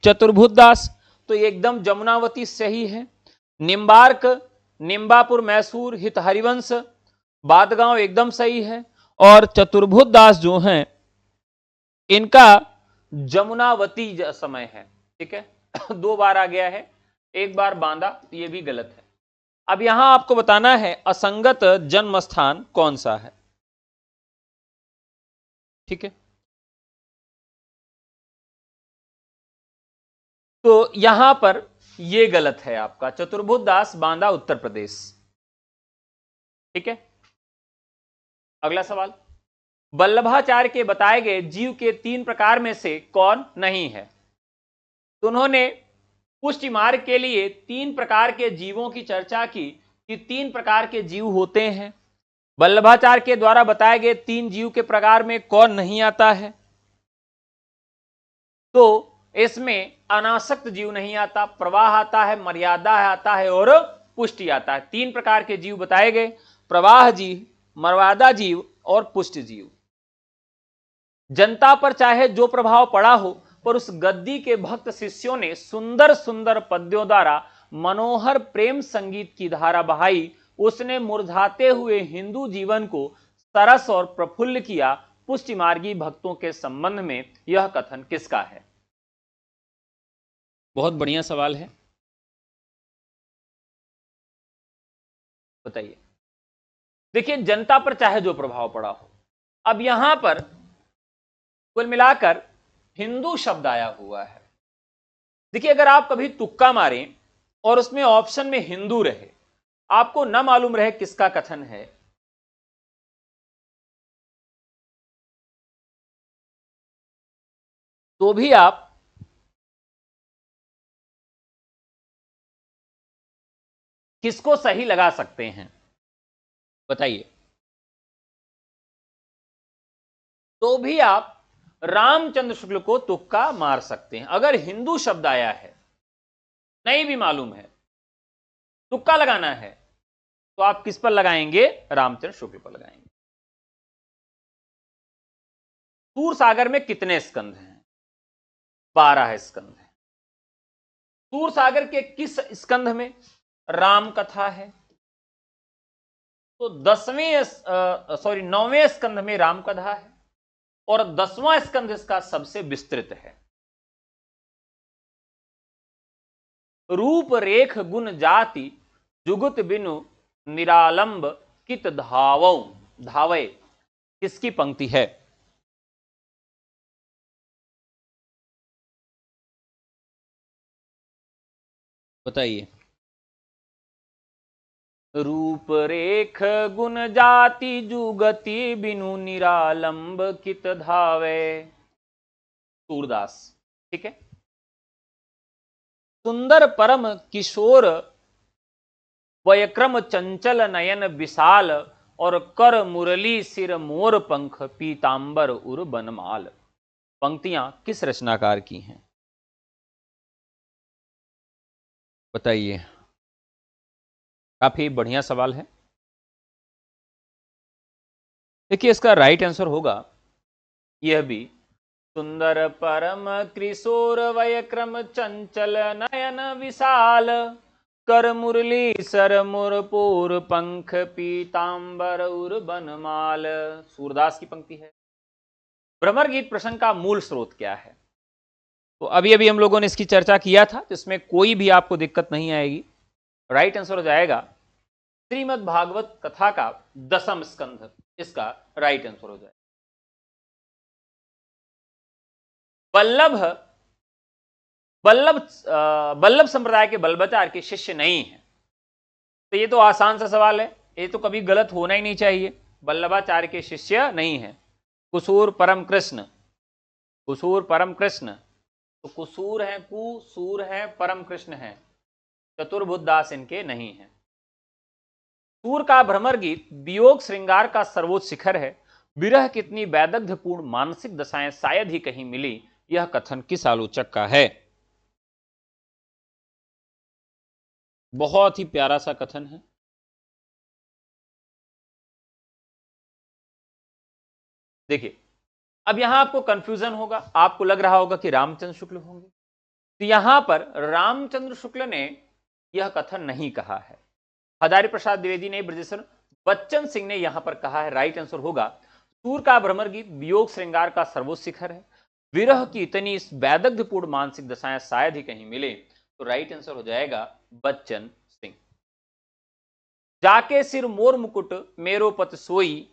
चतुर्भुज दास, तो एकदम जमुनावती सही है। निम्बार्क, निम्बापुर, मैसूर, हित हरिवंश, बादगांव एकदम सही है। और चतुर्भुज दास जो हैं इनका जमुनावती समय है, ठीक है। दो बार आ गया है, एक बार बांदा, तो ये भी गलत है। अब यहां आपको बताना है असंगत जन्म स्थान कौन सा है, ठीक है। तो यहां पर ये गलत है आपका, चतुर्भुज दास बांदा उत्तर प्रदेश, ठीक है। अगला सवाल, वल्लभाचार्य के बताए गए जीव के 3 प्रकार में से कौन नहीं है? तो उन्होंने पुष्टि मार्ग के लिए 3 प्रकार के जीवों की चर्चा की कि 3 प्रकार के जीव होते हैं। वल्लभाचार्य के द्वारा बताए गए 3 जीव के प्रकार में कौन नहीं आता है? तो इसमें अनासक्त जीव नहीं आता, प्रवाह आता है, मर्यादा आता है और पुष्टि आता है। 3 प्रकार के जीव बताए गए, प्रवाह जीव, मर्यादा जीव और पुष्टि जीव। जनता पर चाहे जो प्रभाव पड़ा हो, पर उस गद्दी के भक्त शिष्यों ने सुंदर सुंदर पद्यों द्वारा मनोहर प्रेम संगीत की धारा बहाई। उसने मुरझाते हुए हिंदू जीवन को सरस और प्रफुल्ल किया। पुष्टि मार्गी भक्तों के संबंध में यह कथन किसका है? बहुत बढ़िया सवाल है, बताइए। देखिए, जनता पर चाहे जो प्रभाव पड़ा हो, अब यहां पर कुल मिलाकर हिंदू शब्द आया हुआ है। देखिए, अगर आप कभी तुक्का मारें और उसमें ऑप्शन में हिंदू रहे, आपको न मालूम रहे किसका कथन है, तो भी आप किसको सही लगा सकते हैं, बताइए। तो भी आप रामचंद्र शुक्ल को तुक्का मार सकते हैं। अगर हिंदू शब्द आया है, नहीं भी मालूम है, तुक्का लगाना है, तो आप किस पर लगाएंगे? रामचंद्र शुक्ल पर लगाएंगे। सूर सागर में कितने स्कंध हैं? 12 स्कंध हैं। सूर सागर के किस स्कंध में राम कथा है? तो 9वें स्कंध में राम कथा है और 10वां स्कंध इसका सबसे विस्तृत है। रूप रेख गुण जाति जुगुत बिनु निरालंब कित धावौ, धावे किसकी पंक्ति है? बताइए। रूप रेख गुण जाति जुगति बिनु निरालंब कित धावे, सूरदास, ठीक है। सुंदर परम किशोर वयक्रम चंचल नयन विशाल और कर मुरली सिर मोर पंख पीतांबर उर बनमाल। पंक्तियां किस रचनाकार की हैं, बताइए। काफी बढ़िया सवाल है। देखिए, इसका राइट आंसर होगा यह भी, सुंदर परम किशोर वयक्रम चंचल नयन विशाल कर मुरली सर मुरपुर पंख पीतांबर उर बनमाल। सूरदास की पंक्ति है। भ्रमर गीत प्रसंग का मूल स्रोत क्या है? तो अभी अभी हम लोगों ने इसकी चर्चा किया था, तो इसमें कोई भी आपको दिक्कत नहीं आएगी। राइट आंसर हो जाएगा श्रीमद् भागवत कथा का 10वां स्कंध, इसका राइट आंसर हो जाएगा। बल्लभ बल्लभ संप्रदाय के बल्लभाचार्य के शिष्य नहीं है, तो ये तो आसान सा सवाल है, ये तो कभी गलत होना ही नहीं चाहिए। बल्लभाचार्य के शिष्य नहीं है। कुसूर परम कृष्ण, कुसूर परम कृष्ण, तो कुसूर है, कुसूर है, परम कृष्ण है, चतुर्भुजदास इनके नहीं है। सूर का भ्रमर गीत वियोग श्रृंगार का सर्वोच्च शिखर है, विरह कितनी वैदग्ध्यपूर्ण मानसिक दशाएं शायद ही कहीं मिली, यह कथन किस आलोचक का है? बहुत ही प्यारा सा कथन है। देखिए, अब यहां आपको कंफ्यूजन होगा, आपको लग रहा होगा कि रामचंद्र शुक्ल होंगे, तो यहां पर रामचंद्र शुक्ल ने यह कथन नहीं कहा है। हजारी प्रसाद द्विवेदी ने, ब्रजेश्वर बच्चन सिंह ने यहां पर कहा है। राइट आंसर होगा सूर का भ्रमर गीत वियोग श्रृंगार का सर्वोच्च शिखर है, विरह की इतनी वैदग्ध्यपूर्ण मानसिक दशाएं शायद ही कहीं मिले, तो राइट आंसर हो जाएगा बच्चन सिंह। जाके सिर मोर मुकुट मेरो पत सोई,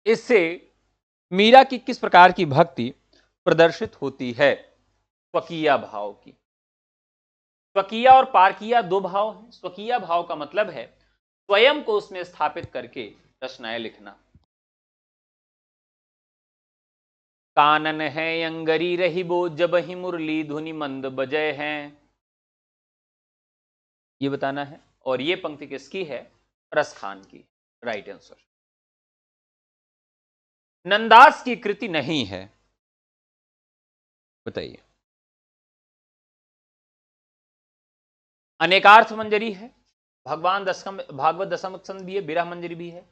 इससे मीरा की किस प्रकार की भक्ति प्रदर्शित होती है? स्वकीय भाव की। स्वकीय और पारकीय दो भाव हैं। स्वकीय भाव का मतलब है स्वयं को उसमें स्थापित करके रचनाएं लिखना। कानन है अंगरी रही बो, जब ही मुरली धुनि मंद बजय हैं, ये बताना है। और ये पंक्ति किसकी है? रसखान की। Right answer. नंदास की कृति नहीं है, बताइए। अनेकार्थ मंजरी है, भगवान भागवत दशम स्कंद भी है, बिरह मंजरी भी है।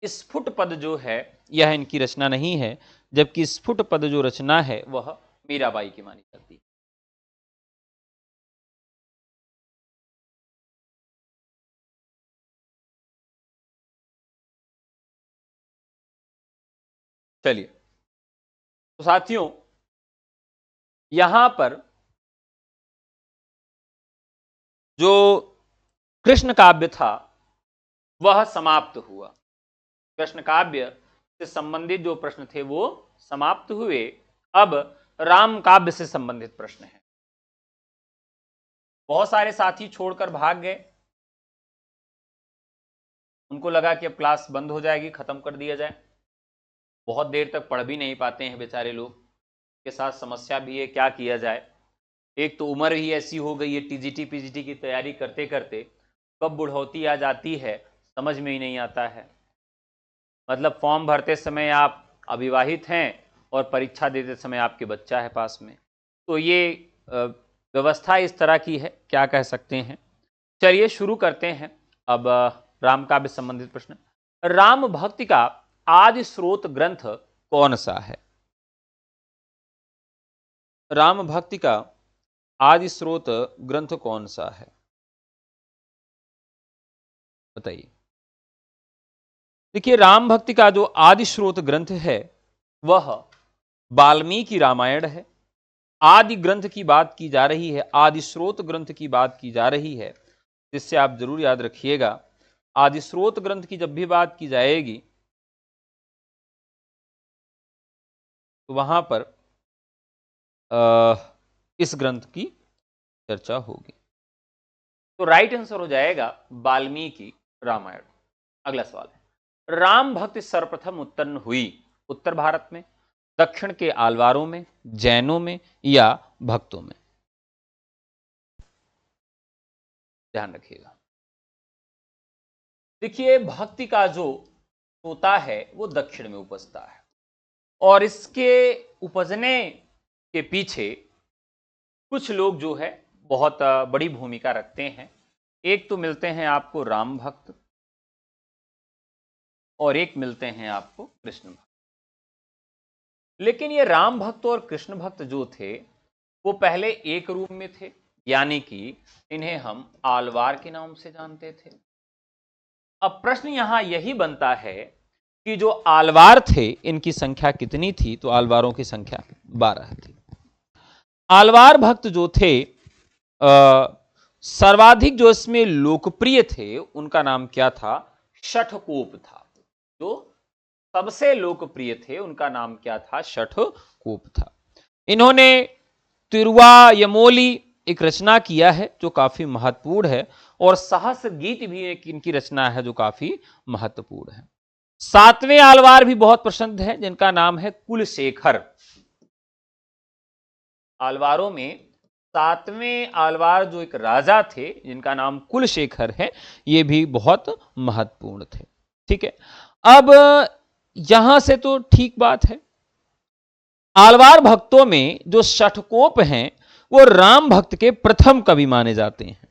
स्फुट पद जो है यह इनकी रचना नहीं है, जबकि स्फुट पद जो रचना है वह मीराबाई की मानी जाती है। चलिए, तो साथियों यहां पर जो कृष्ण काव्य था वह समाप्त हुआ। कृष्ण काव्य से संबंधित जो प्रश्न थे वो समाप्त हुए। अब राम काव्य से संबंधित प्रश्न है। बहुत सारे साथी छोड़कर भाग गए, उनको लगा कि अब क्लास बंद हो जाएगी, खत्म कर दिया जाए। बहुत देर तक पढ़ भी नहीं पाते हैं बेचारे लोग, के साथ समस्या भी है, क्या किया जाए। एक तो उम्र ही ऐसी हो गई है, टीजीटी पीजीटी की तैयारी करते करते कब बुढ़ौती आ जाती है समझ में ही नहीं आता है। मतलब फॉर्म भरते समय आप अविवाहित हैं और परीक्षा देते समय आपके बच्चा है पास में, तो ये व्यवस्था इस तरह की है, क्या कह सकते हैं। चलिए शुरू करते हैं। अब राम काव्य संबंधित प्रश्न। राम भक्ति का आदि स्रोत ग्रंथ कौन सा है? राम भक्ति का आदि स्रोत ग्रंथ कौन सा है, बताइए। देखिए, राम भक्ति का जो आदि स्रोत ग्रंथ है वह वाल्मीकि रामायण है। आदि ग्रंथ की बात की जा रही है, आदि स्रोत ग्रंथ की बात की जा रही है, जिससे आप जरूर याद रखिएगा। आदि स्रोत ग्रंथ की जब भी बात की जाएगी तो वहां पर इस ग्रंथ की चर्चा होगी। तो राइट आंसर हो जाएगा वाल्मीकि रामायण। अगला सवाल है, राम भक्ति सर्वप्रथम उत्पन्न हुई उत्तर भारत में, दक्षिण के आलवारों में, जैनों में या भक्तों में? ध्यान रखिएगा। देखिए, भक्ति का जो होता है वो दक्षिण में उपजता है, और इसके उपजने के पीछे कुछ लोग जो है बहुत बड़ी भूमिका रखते हैं। एक तो मिलते हैं आपको राम भक्त और एक मिलते हैं आपको कृष्ण भक्त। लेकिन ये राम भक्त और कृष्ण भक्त जो थे वो पहले एक रूप में थे, यानी कि इन्हें हम आलवार के नाम से जानते थे। अब प्रश्न यहां यही बनता है कि जो आलवार थे इनकी संख्या कितनी थी? तो आलवारों की संख्या 12 थी। आलवार भक्त जो थे सर्वाधिक जो इसमें लोकप्रिय थे उनका नाम क्या था? शठकोप था। जो सबसे लोकप्रिय थे उनका नाम क्या था? शठकोप था। इन्होंने तिरुवायमोली एक रचना किया है जो काफी महत्वपूर्ण है, और सहस्र गीत भी एक इनकी रचना है जो काफी महत्वपूर्ण है। सातवें आलवार भी बहुत प्रसिद्ध है जिनका नाम है कुलशेखर। आलवारों में सातवें आलवार जो एक राजा थे जिनका नाम कुलशेखर है, ये भी बहुत महत्वपूर्ण थे। ठीक है, अब यहां से तो ठीक बात है। आलवार भक्तों में जो शठकोप हैं वो राम भक्त के प्रथम कवि माने जाते हैं।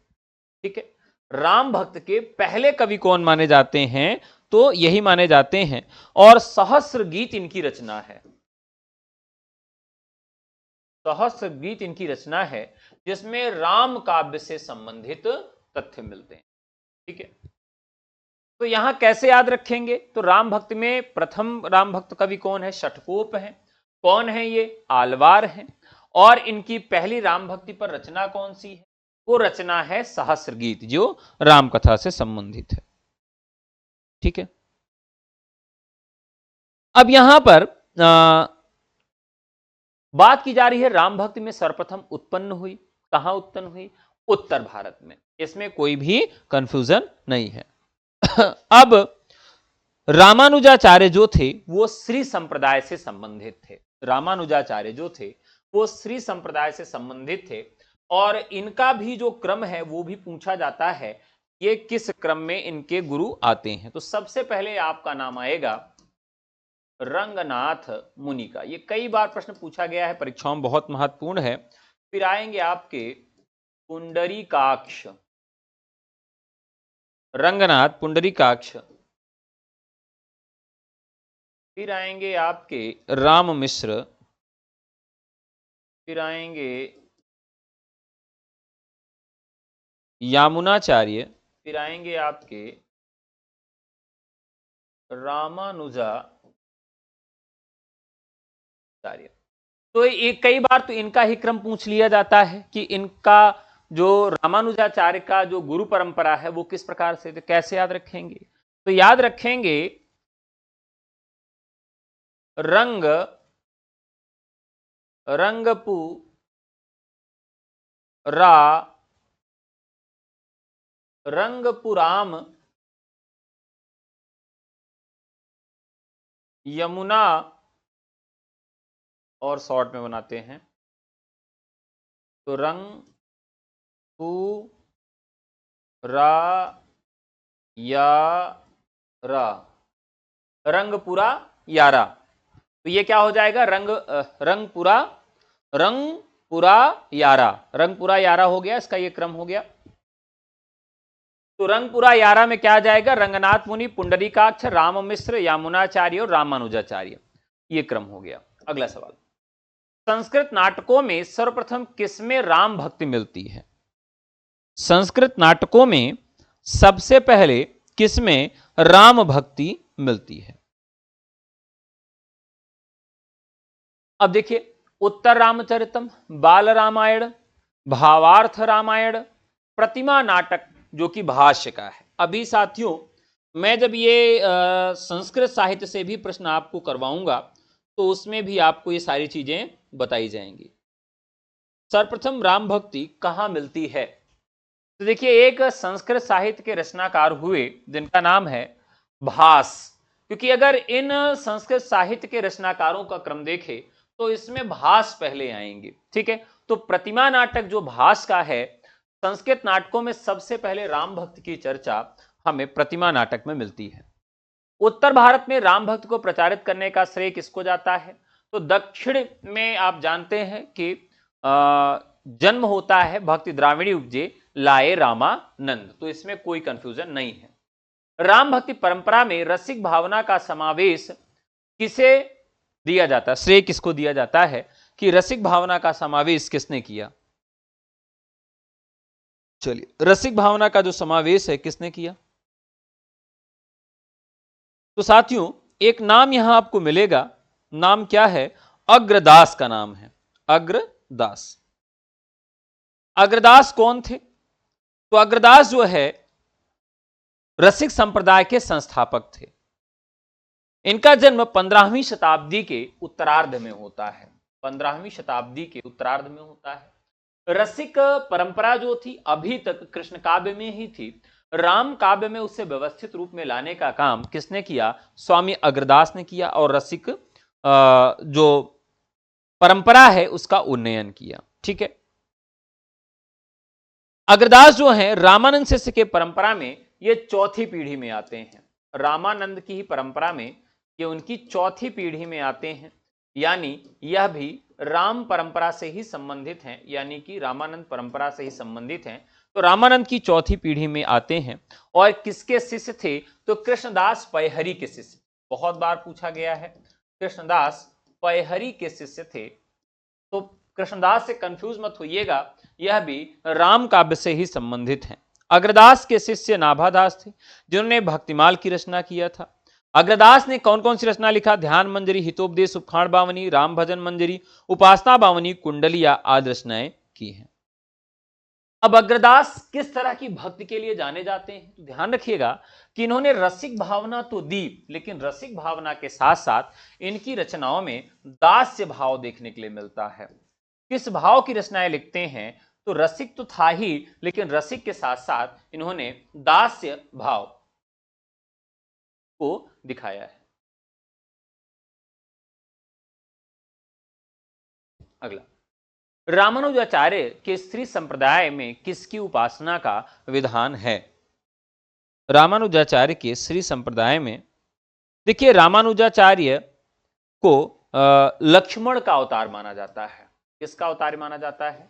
ठीक है, राम भक्त के पहले कवि कौन माने जाते हैं? तो यही माने जाते हैं, और सहस्र गीत इनकी रचना है। सहस्र गीत इनकी रचना है जिसमें राम काव्य से संबंधित तथ्य मिलते हैं। ठीक है, तो यहां कैसे याद रखेंगे? तो राम भक्त में प्रथम राम भक्त कवि कौन है? शठकोप है। कौन है ये? आलवार है। और इनकी पहली राम भक्ति पर रचना कौन सी है? वो रचना है सहस्र गीत जो राम कथा से संबंधित है। ठीक है, अब यहां पर बात की जा रही है राम भक्ति में सर्वप्रथम उत्पन्न हुई। कहां उत्पन्न हुई? उत्तर भारत में। इसमें कोई भी कंफ्यूजन नहीं है। अब रामानुजाचार्य जो थे वो श्री संप्रदाय से संबंधित थे। रामानुजाचार्य जो थे वो श्री संप्रदाय से संबंधित थे, और इनका भी जो क्रम है वो भी पूछा जाता है, ये किस क्रम में इनके गुरु आते हैं। तो सबसे पहले आपका नाम आएगा रंगनाथ मुनि का। ये कई बार प्रश्न पूछा गया है, परीक्षाओं में बहुत महत्वपूर्ण है। फिर आएंगे आपके पुंडरीकाक्ष, रंगनाथ पुंडरीकाक्ष। फिर आएंगे आपके राम मिश्र। फिर आएंगे यामुनाचार्य। फिर आएंगे आपके रामानुजाचार्य। तो ये कई बार तो इनका ही क्रम पूछ लिया जाता है कि इनका जो रामानुजाचार्य का जो गुरु परंपरा है वो किस प्रकार से, तो कैसे याद रखेंगे? तो याद रखेंगे रंगपु रा रंगपुराम यमुना, और शॉर्ट में बनाते हैं तो रंगपु रा या रा, रंगपुरा यारा। तो ये क्या हो जाएगा? रंगपुरा यारा, रंगपुरा यारा हो गया, इसका ये क्रम हो गया। तो रंगपुरा यारा में क्या आ जाएगा? रंगनाथ मुनि, पुंडरीकाक्ष, राम मिश्र, यामुनाचार्य और रामानुजाचार्य, ये क्रम हो गया। अगला सवाल, संस्कृत नाटकों में सर्वप्रथम किसमें राम भक्ति मिलती है? संस्कृत नाटकों में सबसे पहले किसमें राम भक्ति मिलती है? अब देखिए, उत्तर रामचरितम, बाल रामायण, भावार्थ रामायण, प्रतिमा नाटक जो कि भाष्य का है। अभी साथियों मैं जब ये संस्कृत साहित्य से भी प्रश्न आपको करवाऊंगा तो उसमें भी आपको ये सारी चीजें बताई जाएंगी। सर्वप्रथम राम भक्ति कहां मिलती है? तो देखिए, एक संस्कृत साहित्य के रचनाकार हुए जिनका नाम है भास। क्योंकि अगर इन संस्कृत साहित्य के रचनाकारों का क्रम देखें तो इसमें भास पहले आएंगे। ठीक है, तो प्रतिमा नाटक जो भास का है, संस्कृत नाटकों में सबसे पहले राम भक्त की चर्चा हमें प्रतिमा नाटक में मिलती है। उत्तर भारत में राम भक्त को प्रचारित करने का श्रेय किसको जाता है? तो दक्षिण में आप जानते हैं कि जन्म होता है भक्ति द्राविणी उपजे लाए रामानंद, तो इसमें कोई कंफ्यूजन नहीं है। राम भक्ति परंपरा में रसिक भावना का समावेश किसे दिया जाता है? श्रेय किसको दिया जाता है कि रसिक भावना का समावेश किसने किया? चलिए, रसिक भावना का जो समावेश है किसने किया? तो साथियों एक नाम यहां आपको मिलेगा, नाम क्या है? अग्रदास का नाम है, अग्रदास। अग्रदास कौन थे? तो अग्रदास जो है रसिक संप्रदाय के संस्थापक थे। इनका जन्म 15वीं शताब्दी के उत्तरार्ध में होता है। 15वीं शताब्दी के उत्तरार्ध में होता है। रसिक परंपरा जो थी अभी तक कृष्ण काव्य में ही थी, राम काव्य में उसे व्यवस्थित रूप में लाने का काम किसने किया? स्वामी अग्रदास ने किया, और रसिक जो परंपरा है उसका उन्नयन किया। ठीक है, अग्रदास जो है रामानंद शिष्य के परंपरा में ये चौथी पीढ़ी में आते हैं। रामानंद की ही परंपरा में ये उनकी चौथी पीढ़ी में आते हैं, यानी यह भी राम परंपरा से ही संबंधित हैं, यानी कि रामानंद परंपरा से ही संबंधित हैं। तो रामानंद की चौथी पीढ़ी में आते हैं। और किसके शिष्य थे? तो कृष्णदास पैहरी के शिष्य। बहुत बार पूछा गया है, कृष्णदास पैहरी के शिष्य थे। तो कृष्णदास से कंफ्यूज मत होइएगा, यह भी राम काव्य से ही संबंधित हैं। अग्रदास के शिष्य नाभादास थे, जिन्होंने भक्तिमाल की रचना किया था। अग्रदास ने कौन कौन सी रचना लिखा? ध्यान मंजरी, हितोपदेश, उपखांड बावनी, राम भजन मंजरी, उपासना बावनी, कुंडलिया आदि रचनाएं की हैं। अब अग्रदास किस तरह की भक्ति के लिए जाने जाते हैं? तो ध्यान रखिएगा कि इन्होंने रसिक भावना तो दी, लेकिन रसिक भावना के साथ साथ इनकी रचनाओं में दास्य भाव देखने के लिए मिलता है। किस भाव की रचनाएं लिखते हैं? तो रसिक तो था ही, लेकिन रसिक के साथ साथ इन्होंने दास्य भाव को दिखाया है। अगला, रामानुजाचार्य के स्त्री संप्रदाय में किसकी उपासना का विधान है? रामानुजाचार्य के श्री संप्रदाय में देखिए, रामानुजाचार्य को लक्ष्मण का अवतार माना जाता है। किसका अवतार माना जाता है?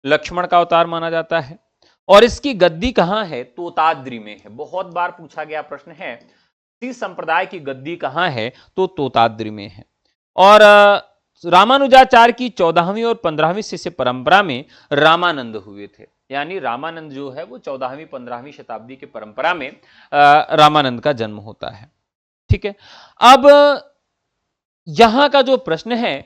लक्ष्मण का अवतार माना जाता है। और इसकी गद्दी कहां है? तोताद्रि में है। बहुत बार पूछा गया प्रश्न है, श्री संप्रदाय की गद्दी कहां है? तो तोताद्रि में है। और रामानुजाचार्य की 14वीं और 15वीं शिष्य परंपरा में रामानंद हुए थे, यानी रामानंद जो है वो 14वीं 15वीं शताब्दी के परंपरा में रामानंद का जन्म होता है। ठीक है, अब यहां का जो प्रश्न है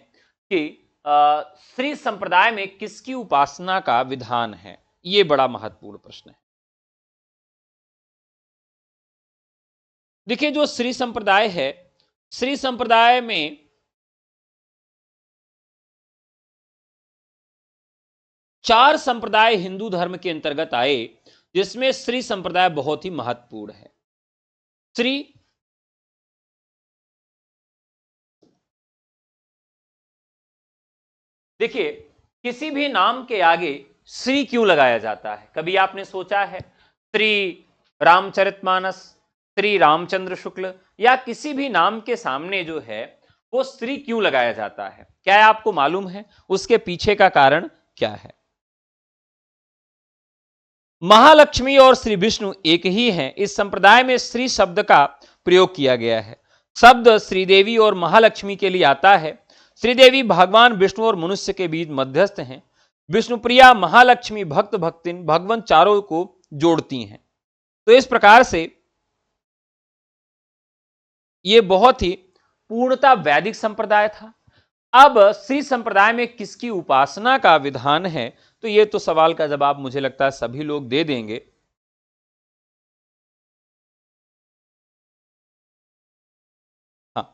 कि श्री संप्रदाय में किसकी उपासना का विधान है, यह बड़ा महत्वपूर्ण प्रश्न है। देखिए, जो श्री संप्रदाय है, श्री संप्रदाय में चार संप्रदाय हिंदू धर्म के अंतर्गत आए, जिसमें श्री संप्रदाय बहुत ही महत्वपूर्ण है। श्री देखिए, किसी भी नाम के आगे श्री क्यों लगाया जाता है? कभी आपने सोचा है? श्री रामचरितमानस, श्री रामचंद्र शुक्ल, या किसी भी नाम के सामने जो है वो श्री क्यों लगाया जाता है? क्या आपको मालूम है उसके पीछे का कारण क्या है? महालक्ष्मी और श्री विष्णु एक ही हैं। इस संप्रदाय में श्री शब्द का प्रयोग किया गया है। शब्द श्रीदेवी और महालक्ष्मी के लिए आता है। श्रीदेवी भगवान विष्णु और मनुष्य के बीच मध्यस्थ हैं। विष्णुप्रिया, महालक्ष्मी भक्त भक्तिन, भगवान चारों को जोड़ती हैं। तो इस प्रकार से यह बहुत ही पूर्णता वैदिक संप्रदाय था। अब श्री संप्रदाय में किसकी उपासना का विधान है? तो यह तो सवाल का जवाब मुझे लगता है सभी लोग दे देंगे। हाँ,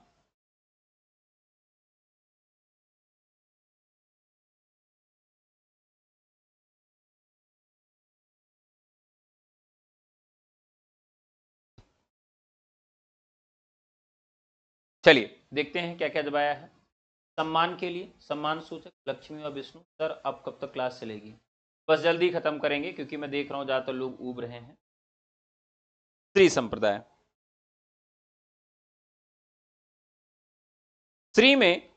चलिए देखते हैं क्या क्या दबाया है। सम्मान के लिए सम्मान सूचक लक्ष्मी और विष्णु। सर अब कब तक क्लास चलेगी? बस जल्दी खत्म करेंगे क्योंकि मैं देख रहा हूं ज्यादातर लोग ऊब रहे हैं। श्री संप्रदाय, श्री में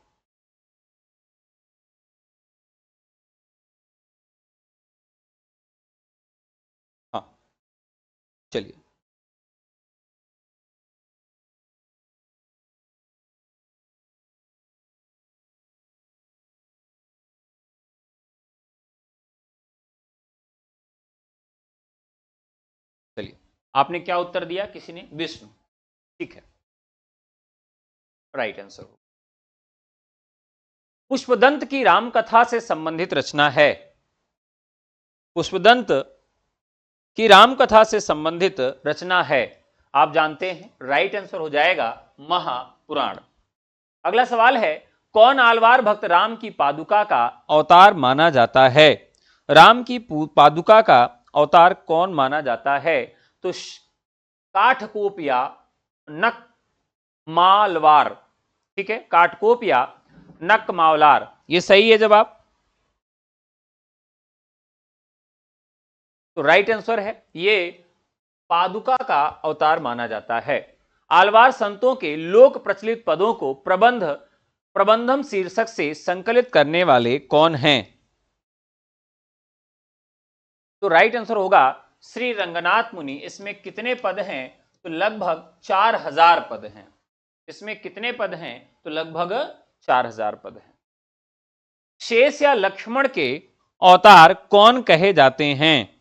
हाँ, चलिए चलिए, आपने क्या उत्तर दिया? किसी ने विष्णु। ठीक है, राइट आंसर हो। पुष्पदंत की राम कथा से संबंधित रचना है। पुष्पदंत की रामकथा से संबंधित रचना है? आप जानते हैं, राइट आंसर हो जाएगा महापुराण। अगला सवाल है, कौन आलवार भक्त राम की पादुका का अवतार माना जाता है? राम की पादुका का अवतार कौन माना जाता है? तो काठकोप या नकमालवार, ठीक है, काठकोप या नकमावलार, ये सही है जवाब। तो राइट आंसर है ये पादुका का अवतार माना जाता है। आलवार संतों के लोक प्रचलित पदों को प्रबंधम शीर्षक से संकलित करने वाले कौन हैं? तो राइट आंसर होगा श्री रंगनाथ मुनि। इसमें कितने पद हैं? तो लगभग 4000 पद हैं। इसमें कितने पद हैं? तो लगभग 4000 पद हैं। शेष या लक्ष्मण के अवतार कौन कहे जाते हैं?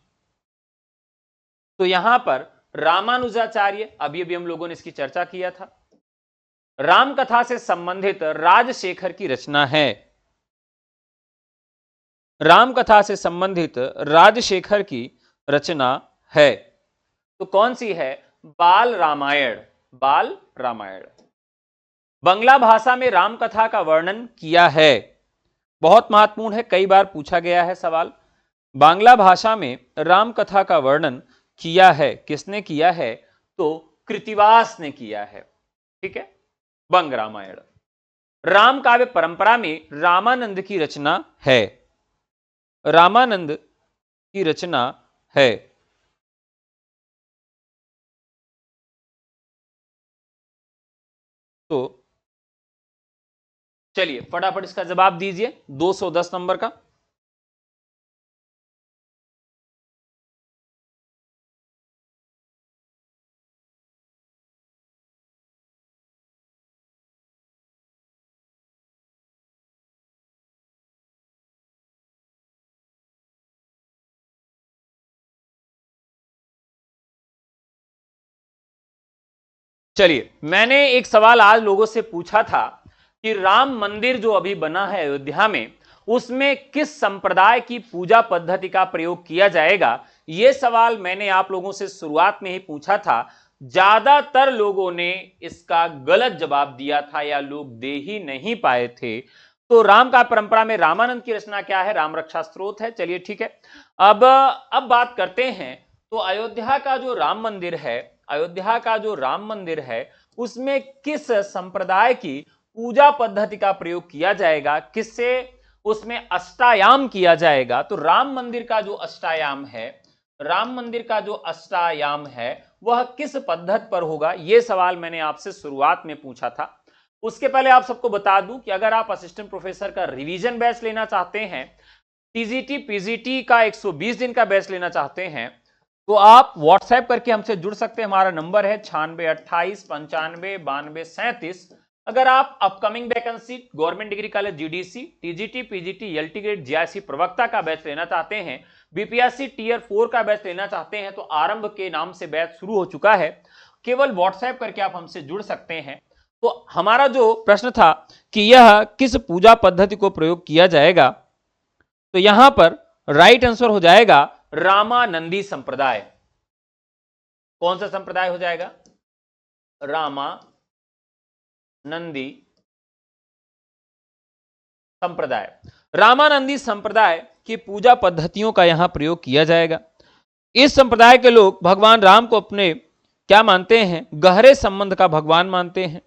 तो यहां पर रामानुजाचार्य, अभी अभी हम लोगों ने इसकी चर्चा किया था। रामकथा से संबंधित राजशेखर की रचना है। रामकथा से संबंधित राजशेखर की रचना है, तो कौन सी है? बाल रामायण। बाल रामायण। बंगला भाषा में रामकथा का वर्णन किया है। बहुत महत्वपूर्ण है, कई बार पूछा गया है सवाल। बांग्ला भाषा में रामकथा का वर्णन किया है, किसने किया है? तो कृतिवास ने किया है, ठीक है, बंग रामायण। राम काव्य परंपरा में रामानंद की रचना है। रामानंद की रचना है। तो चलिए फटाफट इसका जवाब दीजिए 210 नंबर का। चलिए, मैंने एक सवाल आज लोगों से पूछा था कि राम मंदिर जो अभी बना है अयोध्या में, उसमें किस संप्रदाय की पूजा पद्धति का प्रयोग किया जाएगा? यह सवाल मैंने आप लोगों से शुरुआत में ही पूछा था। ज्यादातर लोगों ने इसका गलत जवाब दिया था या लोग दे ही नहीं पाए थे। तो राम का परंपरा में रामानंद की रचना क्या है? राम रक्षा स्तोत्र है। चलिए ठीक है, अब बात करते हैं। तो अयोध्या का जो राम मंदिर है, अयोध्या का जो राम मंदिर है, उसमें किस संप्रदाय की पूजा पद्धति का प्रयोग किया जाएगा? किससे उसमें अष्टायाम किया जाएगा? तो राम मंदिर का जो अष्टायाम है, राम मंदिर का जो अष्टायाम है, वह किस पद्धति पर होगा? यह सवाल मैंने आपसे शुरुआत में पूछा था। उसके पहले आप सबको बता दूं कि अगर आप असिस्टेंट प्रोफेसर का रिवीजन बैच लेना चाहते हैं, टीजीटी पीजीटी का 120 दिन का बैच लेना चाहते हैं, तो आप व्हाट्सएप करके हमसे जुड़ सकते हैं। हमारा नंबर है 9628959237। अगर आप upcoming vacancy government degree college GDC, TGT PGT, LT grade, GIC प्रवक्ता का बैच लेना चाहते हैं, बीपीएससी टियर 4 का बैच लेना चाहते हैं, तो आरंभ के नाम से बैच शुरू हो चुका है। केवल व्हाट्सएप करके आप हमसे जुड़ सकते हैं। तो हमारा जो प्रश्न था कि यह किस पूजा पद्धति को प्रयोग किया जाएगा, तो यहां पर राइट आंसर हो जाएगा रामानंदी संप्रदाय। कौन सा संप्रदाय हो जाएगा? रामानंदी संप्रदाय। रामानंदी संप्रदाय की पूजा पद्धतियों का यहां प्रयोग किया जाएगा। इस संप्रदाय के लोग भगवान राम को अपने क्या मानते हैं? गहरे संबंध का भगवान मानते हैं।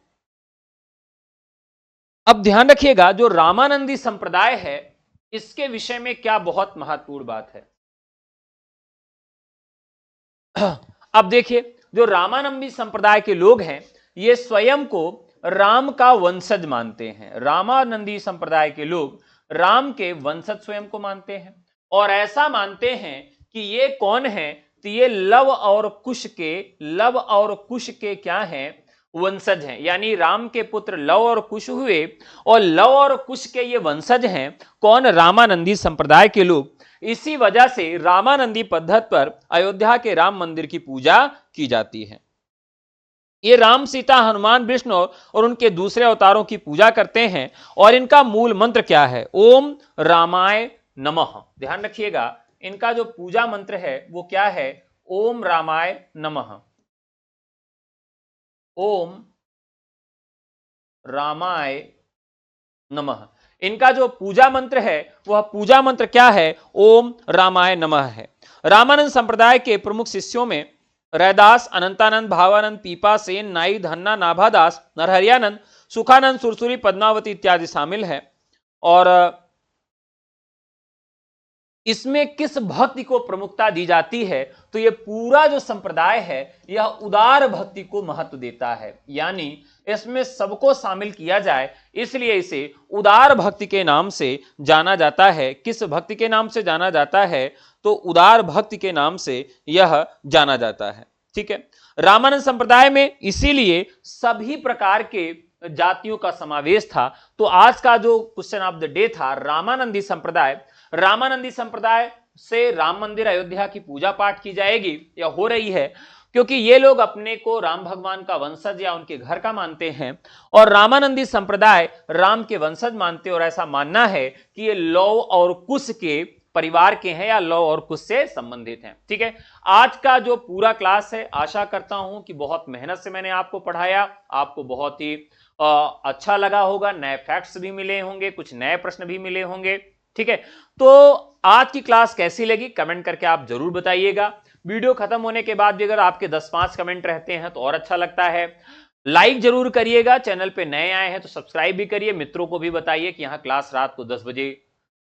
अब ध्यान रखिएगा, जो रामानंदी संप्रदाय है, इसके विषय में क्या बहुत महत्वपूर्ण बात है। अब देखिए, जो रामानंदी संप्रदाय के लोग हैं, ये स्वयं को राम का वंशज मानते हैं। रामानंदी संप्रदाय के लोग राम के वंशज स्वयं को मानते हैं, और ऐसा मानते हैं कि ये कौन है? तो ये लव और कुश के क्या हैं? वंशज हैं। यानी राम के पुत्र लव और कुश हुए, और लव और कुश के ये वंशज हैं कौन? रामानंदी संप्रदाय के लोग। इसी वजह से रामानंदी पद्धति पर अयोध्या के राम मंदिर की पूजा की जाती है। ये राम, सीता, हनुमान, विष्णु और उनके दूसरे अवतारों की पूजा करते हैं। और इनका मूल मंत्र क्या है? ओम रामाय नमः। ध्यान रखिएगा, इनका जो पूजा मंत्र है वो क्या है? ओम रामाय नमः। ओम रामाय नमः। इनका जो पूजा मंत्र है वह पूजा मंत्र क्या है? ओम रामाय नमः है। रामानंद संप्रदाय के प्रमुख शिष्यों में रैदास, अनंतानंद, भावानंद, पीपासेन, नाई, धन्ना, नाभादास, नरहरियानंद, सुखानंद, सुरसुरी, पद्मावती इत्यादि शामिल है। और इसमें किस भक्ति को प्रमुखता दी जाती है? तो यह पूरा जो संप्रदाय है यह उदार भक्ति को महत्व देता है, यानी इसमें सबको शामिल किया जाए, इसलिए इसे उदार भक्ति के नाम से जाना जाता है। किस भक्ति के नाम से जाना जाता है? तो उदार भक्ति के नाम से यह जाना जाता है। ठीक है। रामानंद संप्रदाय में इसीलिए सभी प्रकार के जातियों का समावेश था। तो आज का जो क्वेश्चन ऑफ द डे था, रामानंदी संप्रदाय। रामानंदी संप्रदाय से राम मंदिर अयोध्या की पूजा पाठ की जाएगी या हो रही है, क्योंकि ये लोग अपने को राम भगवान का वंशज या उनके घर का मानते हैं, और रामानंदी संप्रदाय राम के वंशज मानते हैं, और ऐसा मानना है कि ये लौ और कुश के परिवार के हैं या लौ और कुश से संबंधित हैं। ठीक है। आज का जो पूरा क्लास है, आशा करता हूं कि बहुत मेहनत से मैंने आपको पढ़ाया, आपको बहुत ही अच्छा लगा होगा। नए फैक्ट्स भी मिले होंगे, कुछ नए प्रश्न भी मिले होंगे। ठीक है। तो आज की क्लास कैसी लगी कमेंट करके आप जरूर बताइएगा। वीडियो खत्म होने के बाद भी अगर आपके 10-5 कमेंट रहते हैं तो और अच्छा लगता है। लाइक जरूर करिएगा, चैनल पे नए आए हैं तो सब्सक्राइब भी करिए, मित्रों को भी बताइए कि यहां क्लास रात को 10 बजे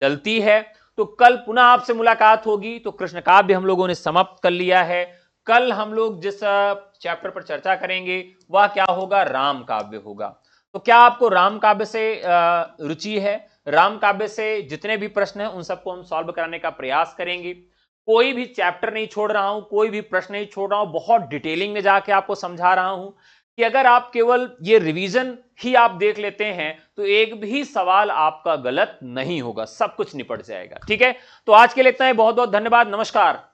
चलती है। तो कल पुनः आपसे मुलाकात होगी। तो कृष्ण काव्य हम लोगों ने समाप्त कर लिया है। कल हम लोग जिस चैप्टर पर चर्चा करेंगे वह क्या होगा? राम काव्य होगा। तो क्या आपको राम काव्य से रुचि है? राम काव्य से जितने भी प्रश्न हैं उन सबको हम सॉल्व कराने का प्रयास करेंगे। कोई भी चैप्टर नहीं छोड़ रहा हूं, कोई भी प्रश्न नहीं छोड़ रहा हूं, बहुत डिटेलिंग में जाके आपको समझा रहा हूं कि अगर आप केवल ये रिवीजन ही आप देख लेते हैं तो एक भी सवाल आपका गलत नहीं होगा, सब कुछ निपट जाएगा। ठीक है। तो आज के लिए इतना ही। बहुत बहुत धन्यवाद। नमस्कार।